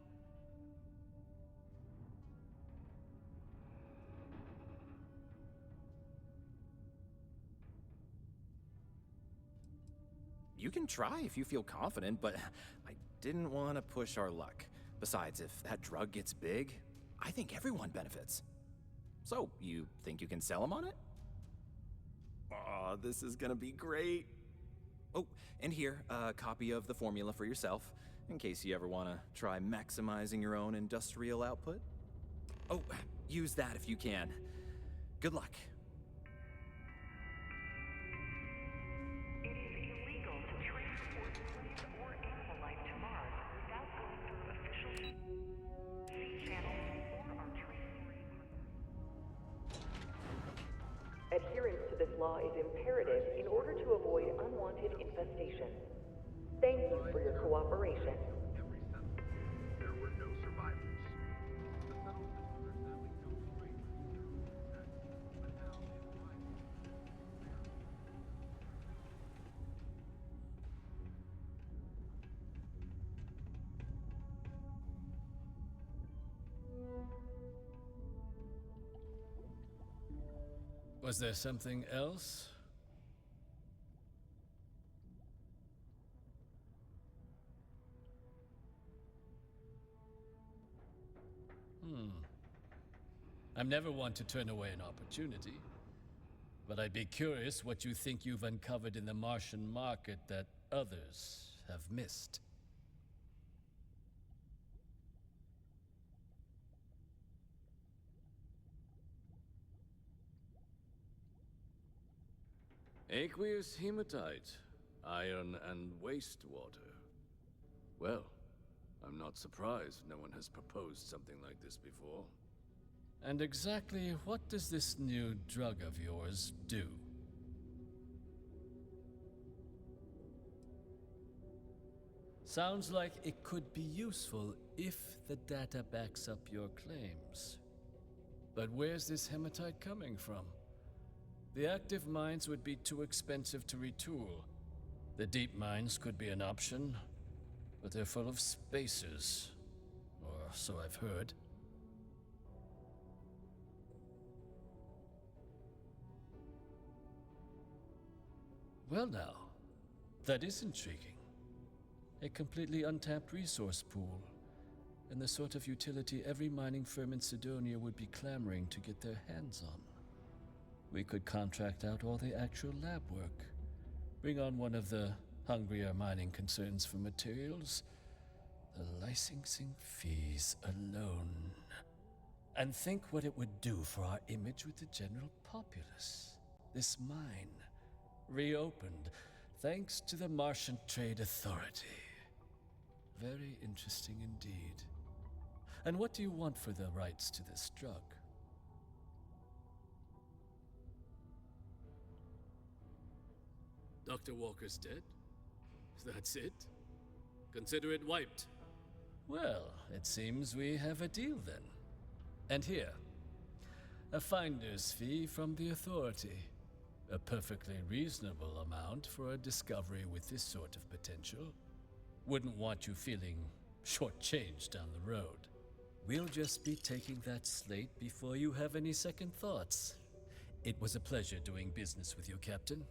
You can try if you feel confident, but I didn't want to push our luck. Besides, if that drug gets big, I think everyone benefits. So, you think you can sell them on it? Aw, this is gonna be great. Oh, and here, a copy of the formula for yourself, in case you ever want to try maximizing your own industrial output. Oh, use that if you can. Good luck. Adherence to this law is imperative in order to avoid unwanted infestation. Thank you for your cooperation. There were no survivors. The settlement understanding comes straight but now Was there something else? I'm never one to turn away an opportunity, but I'd be curious what you think you've uncovered in the Martian market that others have missed. Aqueous hematite, iron and wastewater. Well, I'm not surprised no one has proposed something like this before. And exactly what does this new drug of yours do? Sounds like it could be useful if the data backs up your claims. But where's this hematite coming from? The active mines would be too expensive to retool. The deep mines could be an option, but they're full of spacers. Or so I've heard. Well now, that is intriguing. A completely untapped resource pool, and the sort of utility every mining firm in Sidonia would be clamoring to get their hands on. We could contract out all the actual lab work, bring on one of the hungrier mining concerns for materials, the licensing fees alone. And think what it would do for our image with the general populace. This mine, reopened thanks to the Martian Trade Authority. Very interesting indeed. And what do you want for the rights to this drug? Dr. Walker's dead? That's it? Consider it wiped. Well, it seems we have a deal then. And here, a finder's fee from the Authority. A perfectly reasonable amount for a discovery with this sort of potential. Wouldn't want you feeling shortchanged down the road. We'll just be taking that slate before you have any second thoughts. It was a pleasure doing business with you, Captain.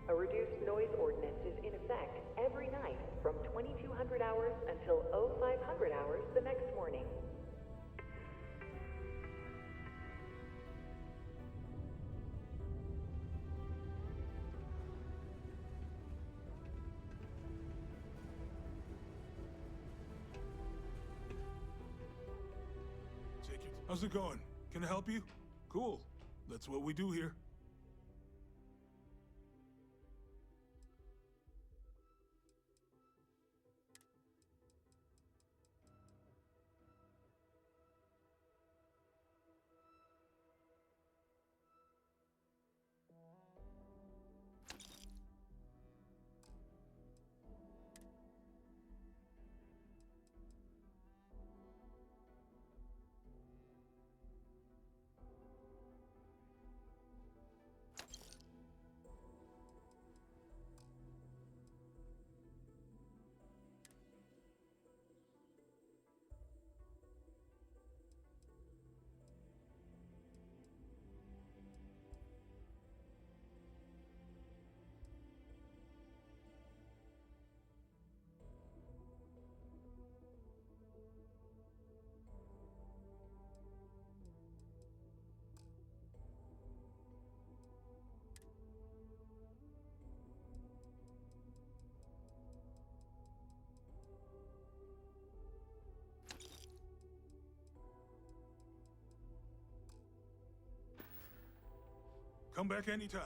A reduced noise ordinance is in effect every night from 2200 hours until 0500 hours the next morning. How's it going? Can I help you? Cool. That's what we do here. Come back anytime.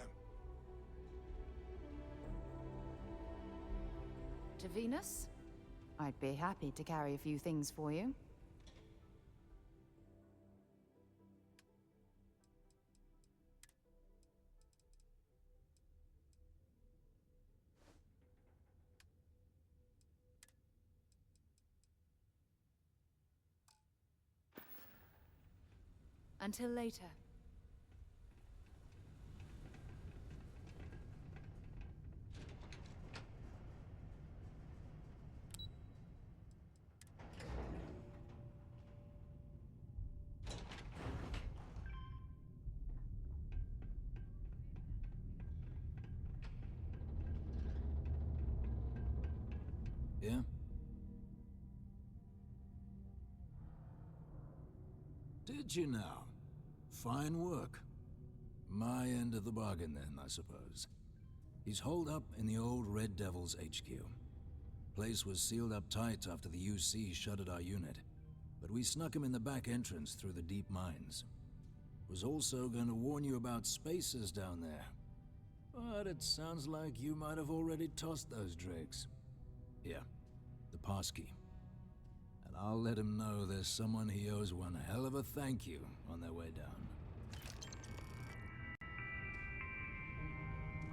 To Venus? I'd be happy to carry a few things for you. Until later. Yeah? Did you now? Fine work. My end of the bargain then, I suppose. He's holed up in the old Red Devil's HQ. Place was sealed up tight after the UC shuttered our unit, but we snuck him in the back entrance through the deep mines. was also going to warn you about spacers down there. But it sounds like you might have already tossed those drakes. Here, the passkey. And I'll let him know there's someone he owes one hell of a thank you on their way down.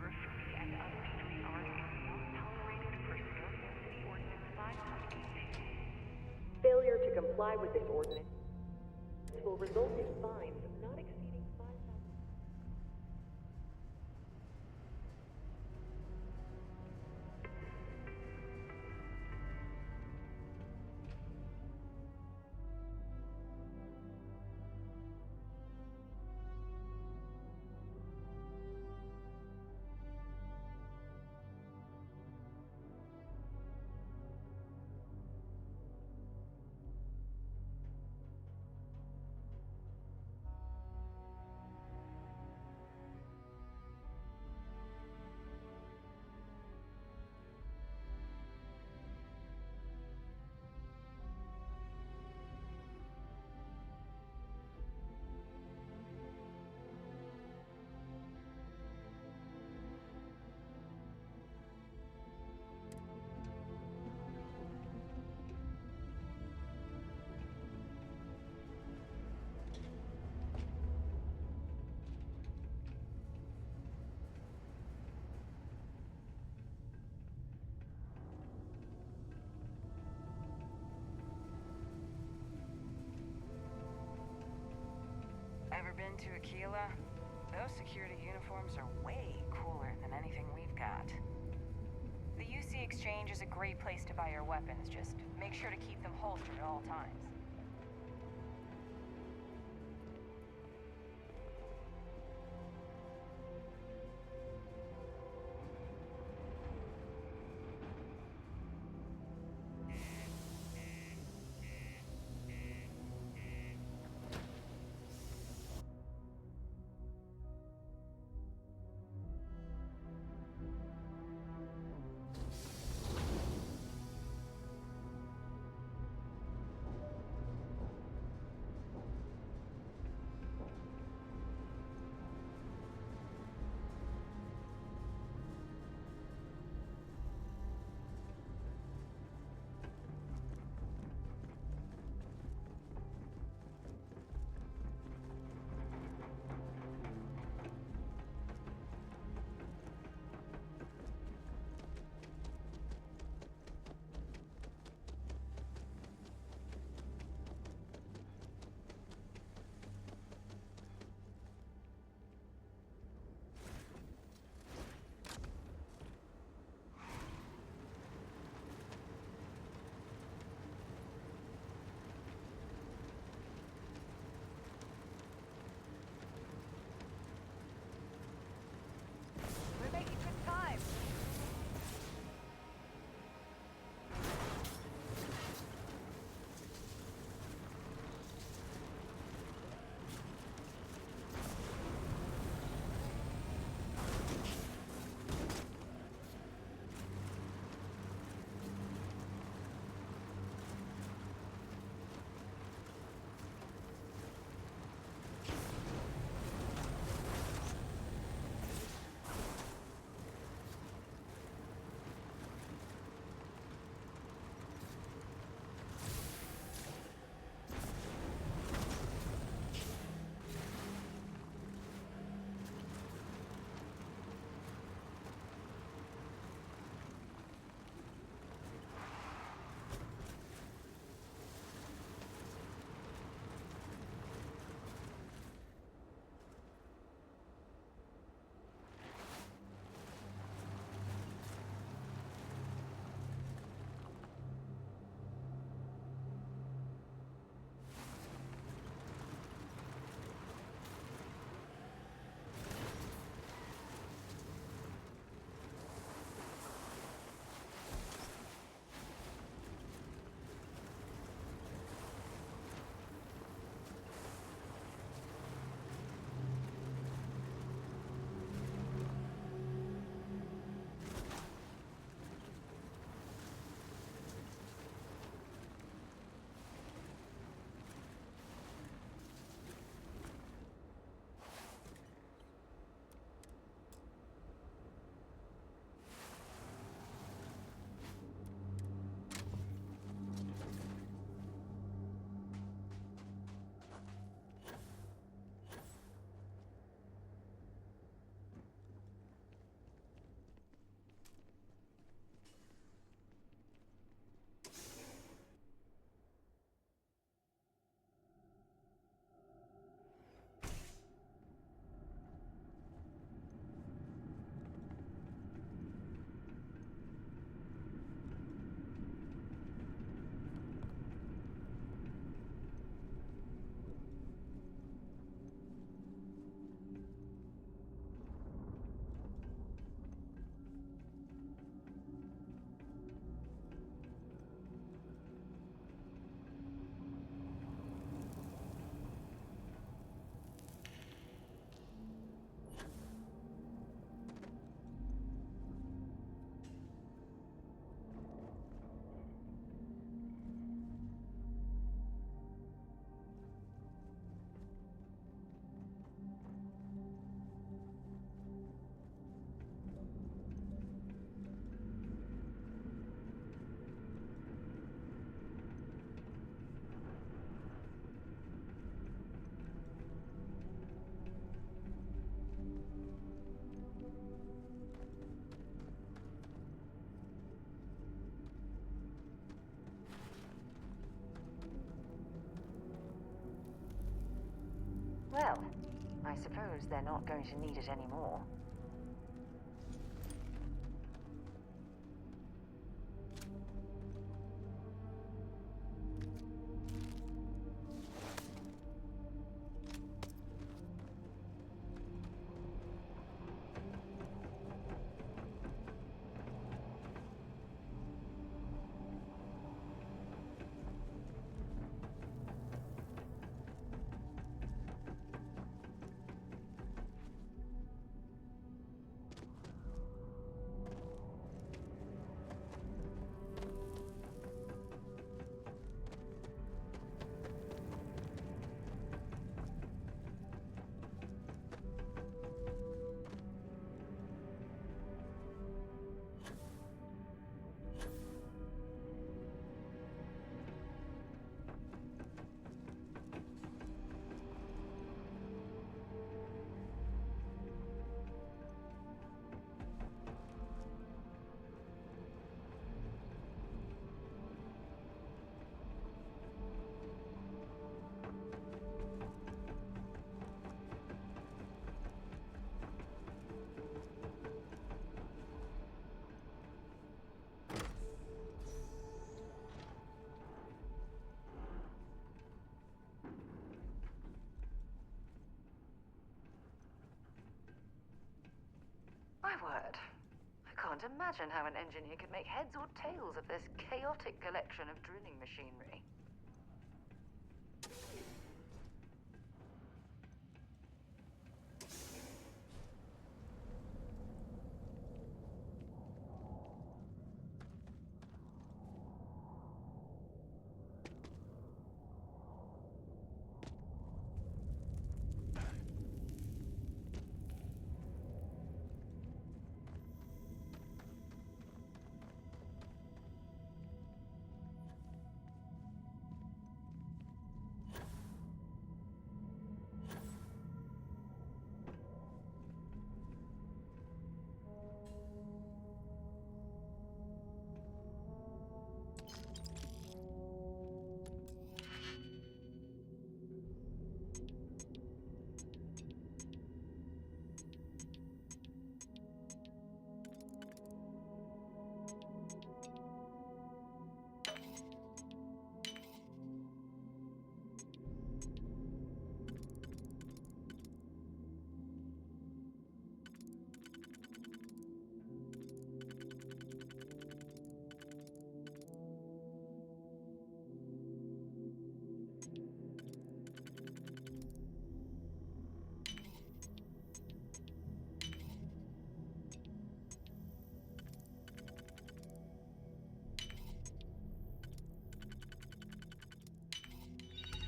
Graffiti and other street art is not tolerated per Civilian City Ordinance 5.18. Failure to comply with this ordinance will result in fines not exceeding 5,000. Ever been to Aquila? Those security uniforms are way cooler than anything we've got. The UC Exchange is a great place to buy your weapons, just make sure to keep them holstered at all times. Well, I suppose they're not going to need it anymore. My word. I can't imagine how an engineer could make heads or tails of this chaotic collection of drilling machinery.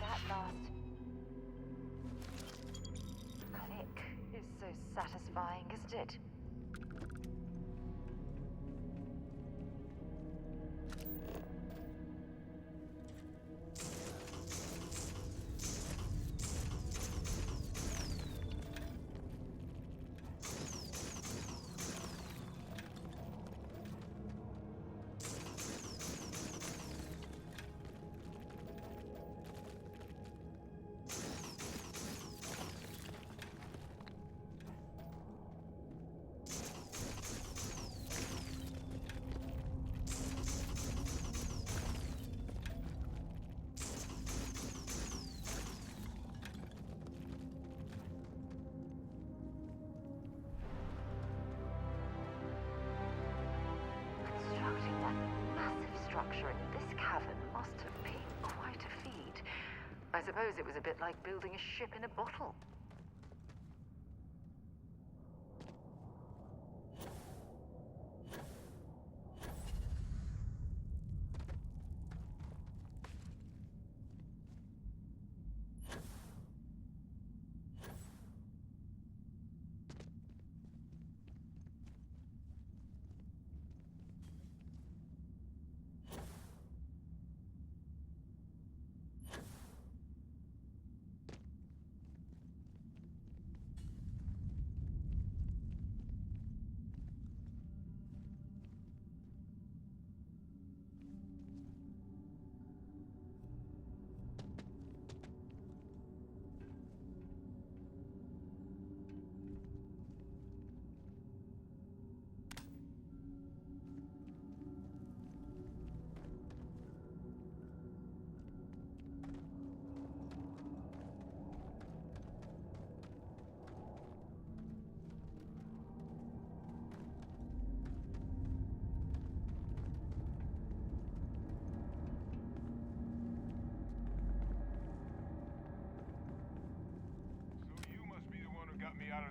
That last click is so satisfying, isn't it? Constructing that massive structure in this cavern must have been quite a feat. I suppose it was a bit like building a ship in a bottle.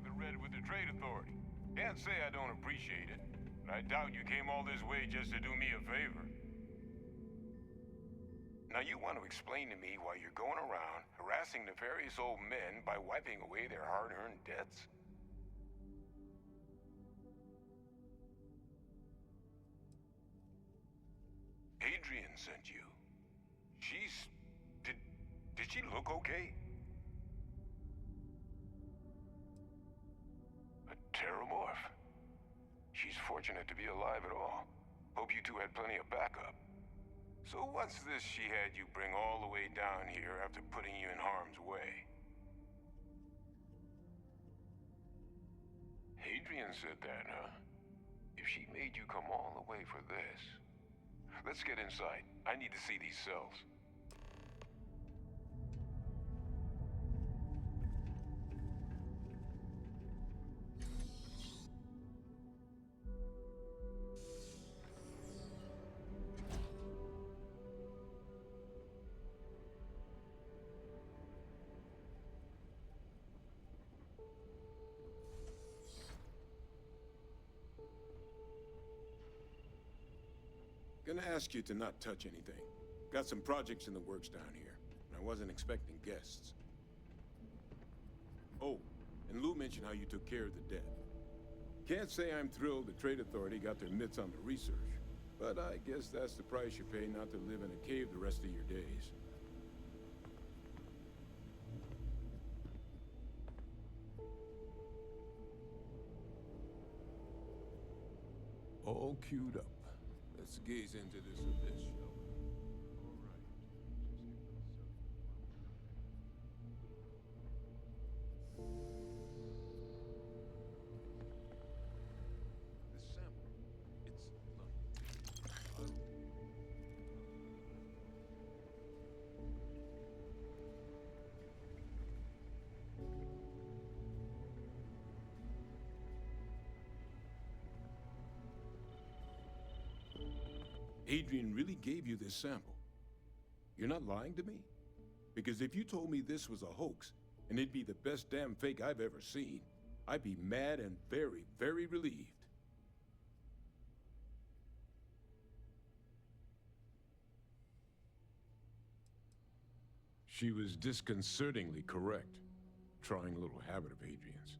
of the red with the Trade Authority. Can't say I don't appreciate it, but I doubt you came all this way just to do me a favor. Now you want to explain to me why you're going around harassing nefarious old men by wiping away their hard-earned debts? Adrian sent you. Did she look okay? A terramorph. She's fortunate to be alive at all. Hope you two had plenty of backup. So what's this she had you bring all the way down here after putting you in harm's way? Adrian said that, huh? If she made you come all the way for this... Let's get inside. I need to see these cells. Gonna ask you to not touch anything. Got some projects in the works down here, and I wasn't expecting guests. Oh, and Lou mentioned how you took care of the dead. Can't say I'm thrilled the Trade Authority got their mitts on the research, but I guess that's the price you pay not to live in a cave the rest of your days. All queued up. Let's gaze into this abyss, shall we? All right. This sample, it's Adrian really gave you this sample. You're not lying to me? Because if you told me this was a hoax, and it'd be the best damn fake I've ever seen, I'd be mad and very, very relieved. She was disconcertingly correct, trying a little habit of Adrian's.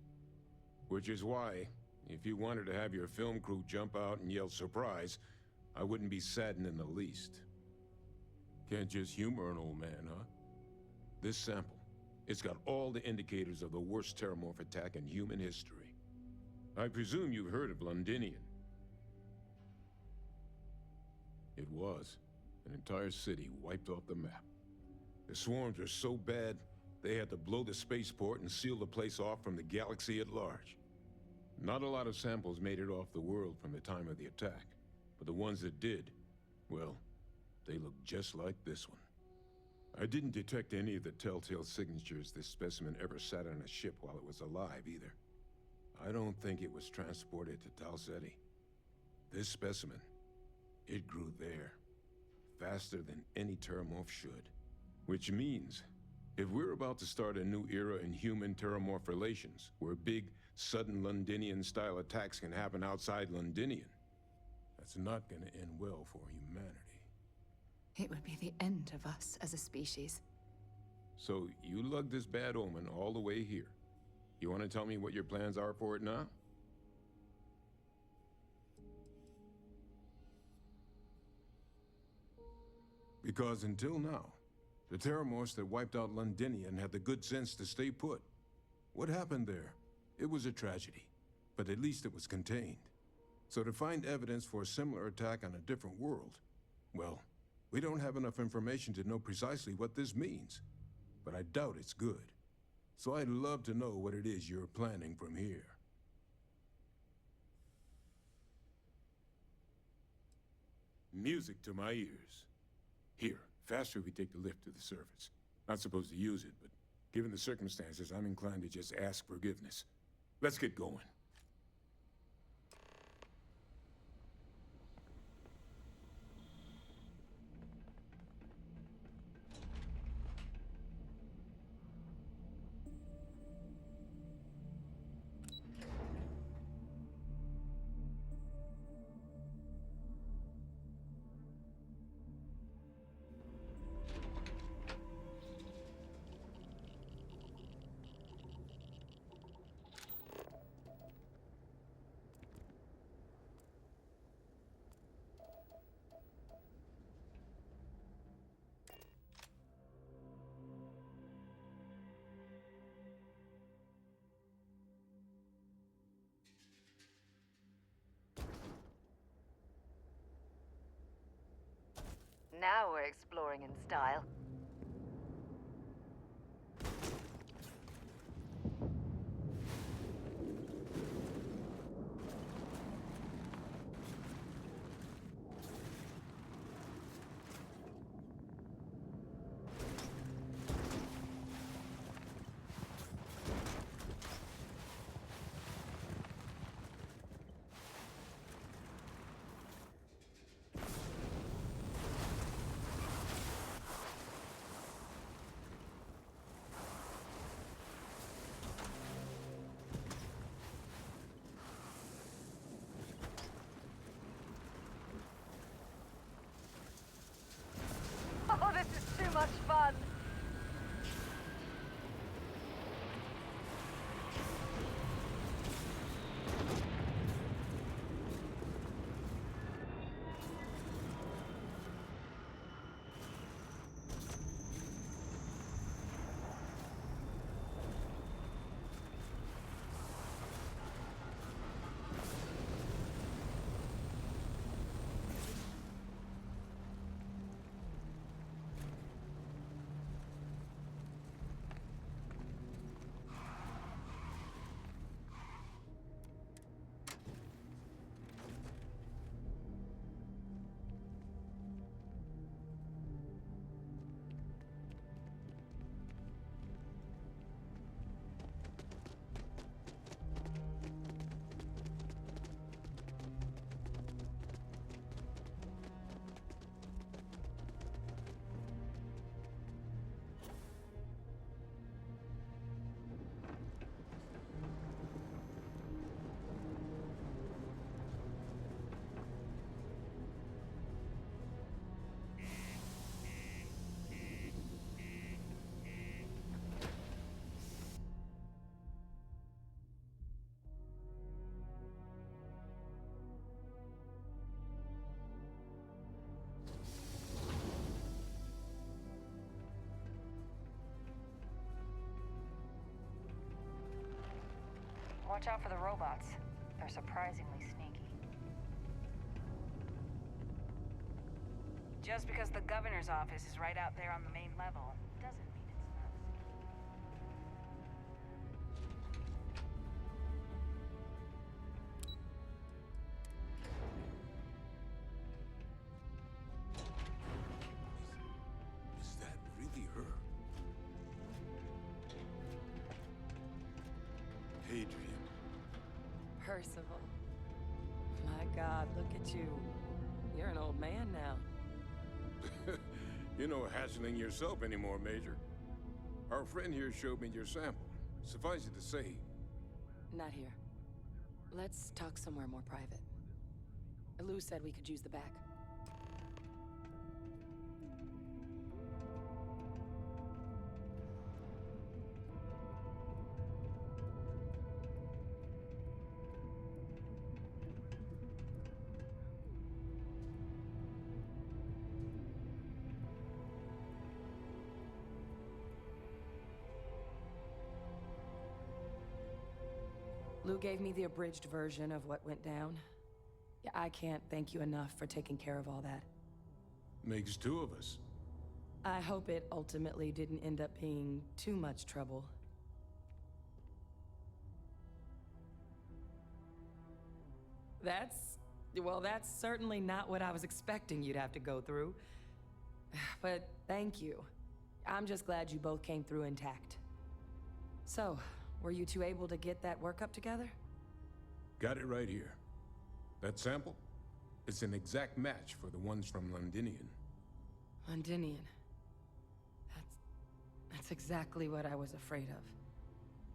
Which is why, if you wanted to have your film crew jump out and yell surprise, I wouldn't be saddened in the least. Can't just humor an old man, huh? This sample, it's got all the indicators of the worst terramorph attack in human history. I presume you've heard of Londinian. It was. An entire city wiped off the map. The swarms were so bad, they had to blow the spaceport and seal the place off from the galaxy at large. Not a lot of samples made it off the world from the time of the attack. But the ones that did, well, they look just like this one. I didn't detect any of the telltale signatures this specimen ever sat on a ship while it was alive, either. I don't think it was transported to Talsetti. This specimen, it grew there, faster than any terramorph should. Which means, if we're about to start a new era in human-terramorph relations, where big, sudden Londinian-style attacks can happen outside Londinian, that's not gonna end well for humanity. It would be the end of us as a species. So you lugged this bad omen all the way here. You want to tell me what your plans are for it now? Because until now, the terramorphs that wiped out Londinian had the good sense to stay put. What happened there? It was a tragedy, but at least it was contained. So to find evidence for a similar attack on a different world, well, we don't have enough information to know precisely what this means. But I doubt it's good. So I'd love to know what it is you're planning from here. Music to my ears. Here, faster we take the lift to the surface. Not supposed to use it, but given the circumstances, I'm inclined to just ask forgiveness. Let's get going. Now we're exploring in style. Oh, this is too much fun! Watch out for the robots. They're surprisingly sneaky. Just because the governor's office is right out there on the main level, doesn't mean it's not Is that really her? Hadrian. Percival. My God, look at you. You're an old man now. You're no hatchling yourself anymore, Major. Our friend here showed me your sample. Suffice it to say... Not here. Let's talk somewhere more private. Lou said we could use the back. Lou gave me the abridged version of what went down. Yeah, I can't thank you enough for taking care of all that. Makes two of us. I hope it ultimately didn't end up being too much trouble. Well, that's certainly not what I was expecting you'd have to go through. But thank you. I'm just glad you both came through intact. So, were you two able to get that workup together? Got it right here. That sample? It's an exact match for the ones from Londinian. Londinian. That's exactly what I was afraid of.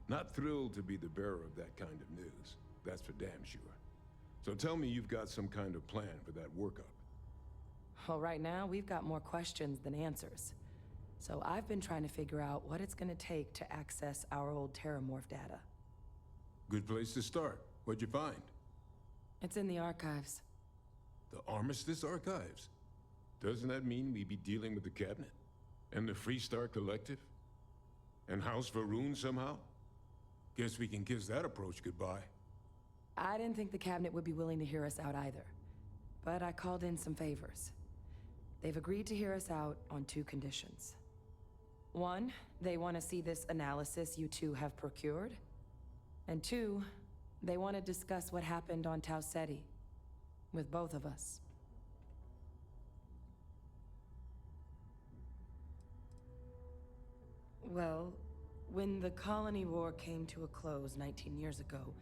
Not thrilled to be the bearer of that kind of news. That's for damn sure. So tell me you've got some kind of plan for that workup. Well, right now, we've got more questions than answers. So I've been trying to figure out what it's gonna take to access our old Terramorph data. Good place to start. What'd you find? It's in the archives. The Armistice Archives? Doesn't that mean we'd be dealing with the Cabinet? And the Freestar Collective? And House Varun somehow? Guess we can kiss that approach goodbye. I didn't think the Cabinet would be willing to hear us out either. But I called in some favors. They've agreed to hear us out on 2 conditions. 1, they want to see this analysis you two have procured. And 2, they want to discuss what happened on Tau Ceti with both of us. Well, when the colony war came to a close 19 years ago,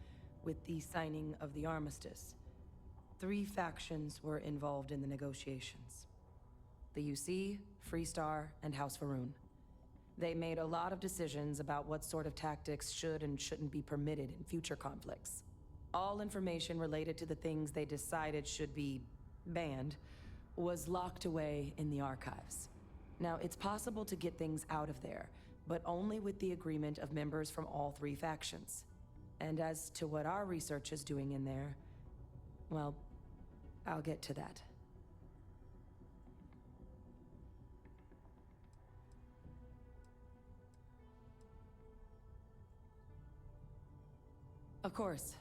with the signing of the armistice, 3 factions were involved in the negotiations. The UC, Freestar, and House Va'ruun. They made a lot of decisions about what sort of tactics should and shouldn't be permitted in future conflicts. All information related to the things they decided should be banned was locked away in the archives. Now, it's possible to get things out of there, but only with the agreement of members from all 3 factions. And as to what our research is doing in there, well, I'll get to that. Of course,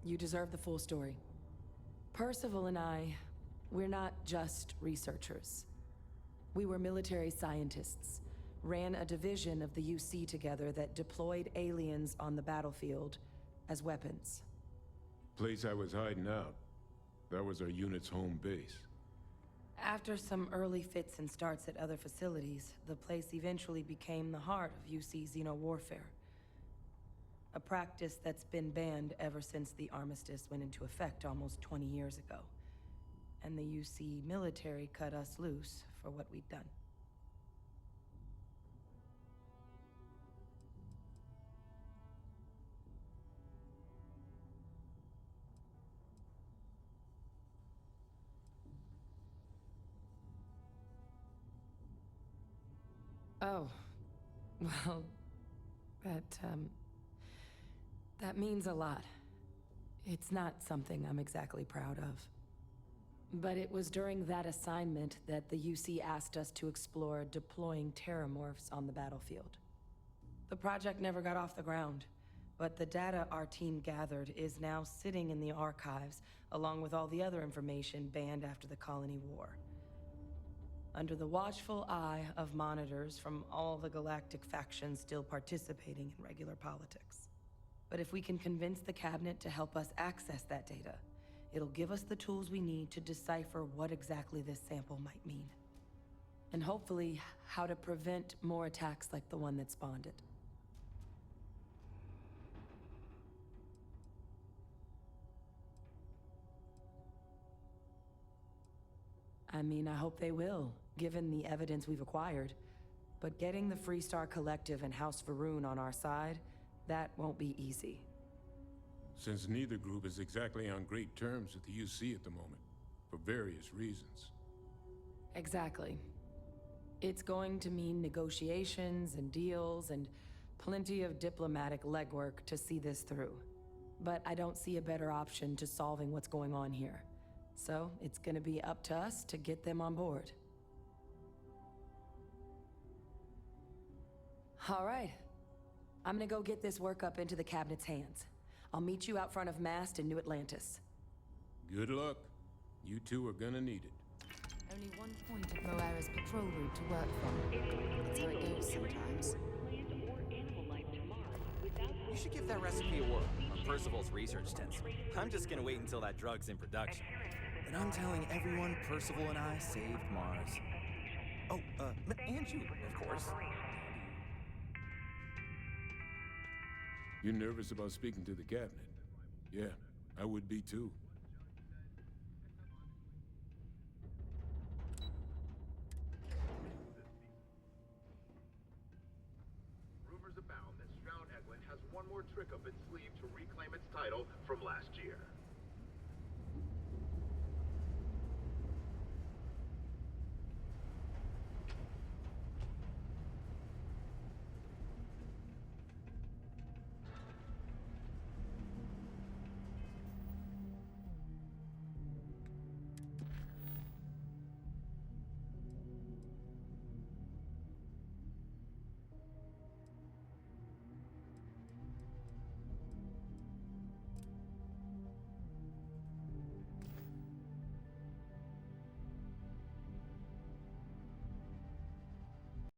you deserve the full story. Percival and I, we're not just researchers. We were military scientists, ran a division of the UC together that deployed aliens on the battlefield as weapons. Place I was hiding out. That was our unit's home base. After some early fits and starts at other facilities, the place eventually became the heart of UC xeno-warfare. A practice that's been banned ever since the armistice went into effect almost 20 years ago. And the UC military cut us loose for what we'd done. Oh, well, that means a lot. It's not something I'm exactly proud of. But it was during that assignment that the UC asked us to explore deploying terramorphs on the battlefield. The project never got off the ground, but the data our team gathered is now sitting in the archives, along with all the other information banned after the colony war. Under the watchful eye of monitors from all the galactic factions still participating in regular politics. But if we can convince the cabinet to help us access that data, it'll give us the tools we need to decipher what exactly this sample might mean. And hopefully, how to prevent more attacks like the one that spawned it. I mean, I hope they will, given the evidence we've acquired. But getting the Freestar Collective and House Va'ruun on our side, that won't be easy. Since neither group is exactly on great terms with the UC at the moment, for various reasons. Exactly. It's going to mean negotiations and deals and plenty of diplomatic legwork to see this through. But I don't see a better option to solving what's going on here. So it's gonna be up to us to get them on board. All right. I'm gonna go get this work up into the cabinet's hands. I'll meet you out front of Mast in New Atlantis. Good luck. You two are gonna need it. Only one point of Moira's patrol route to work from. That's how it goes sometimes. You should give that recipe a whirl on Percival's research tensor. I'm just gonna wait until that drug's in production. Then I'm telling everyone Percival and I saved Mars. Oh, and you, of course. You're nervous about speaking to the cabinet? Yeah, I would be too. Rumors abound that Stroud Eglin has one more trick up its sleeve to reclaim its title from last year.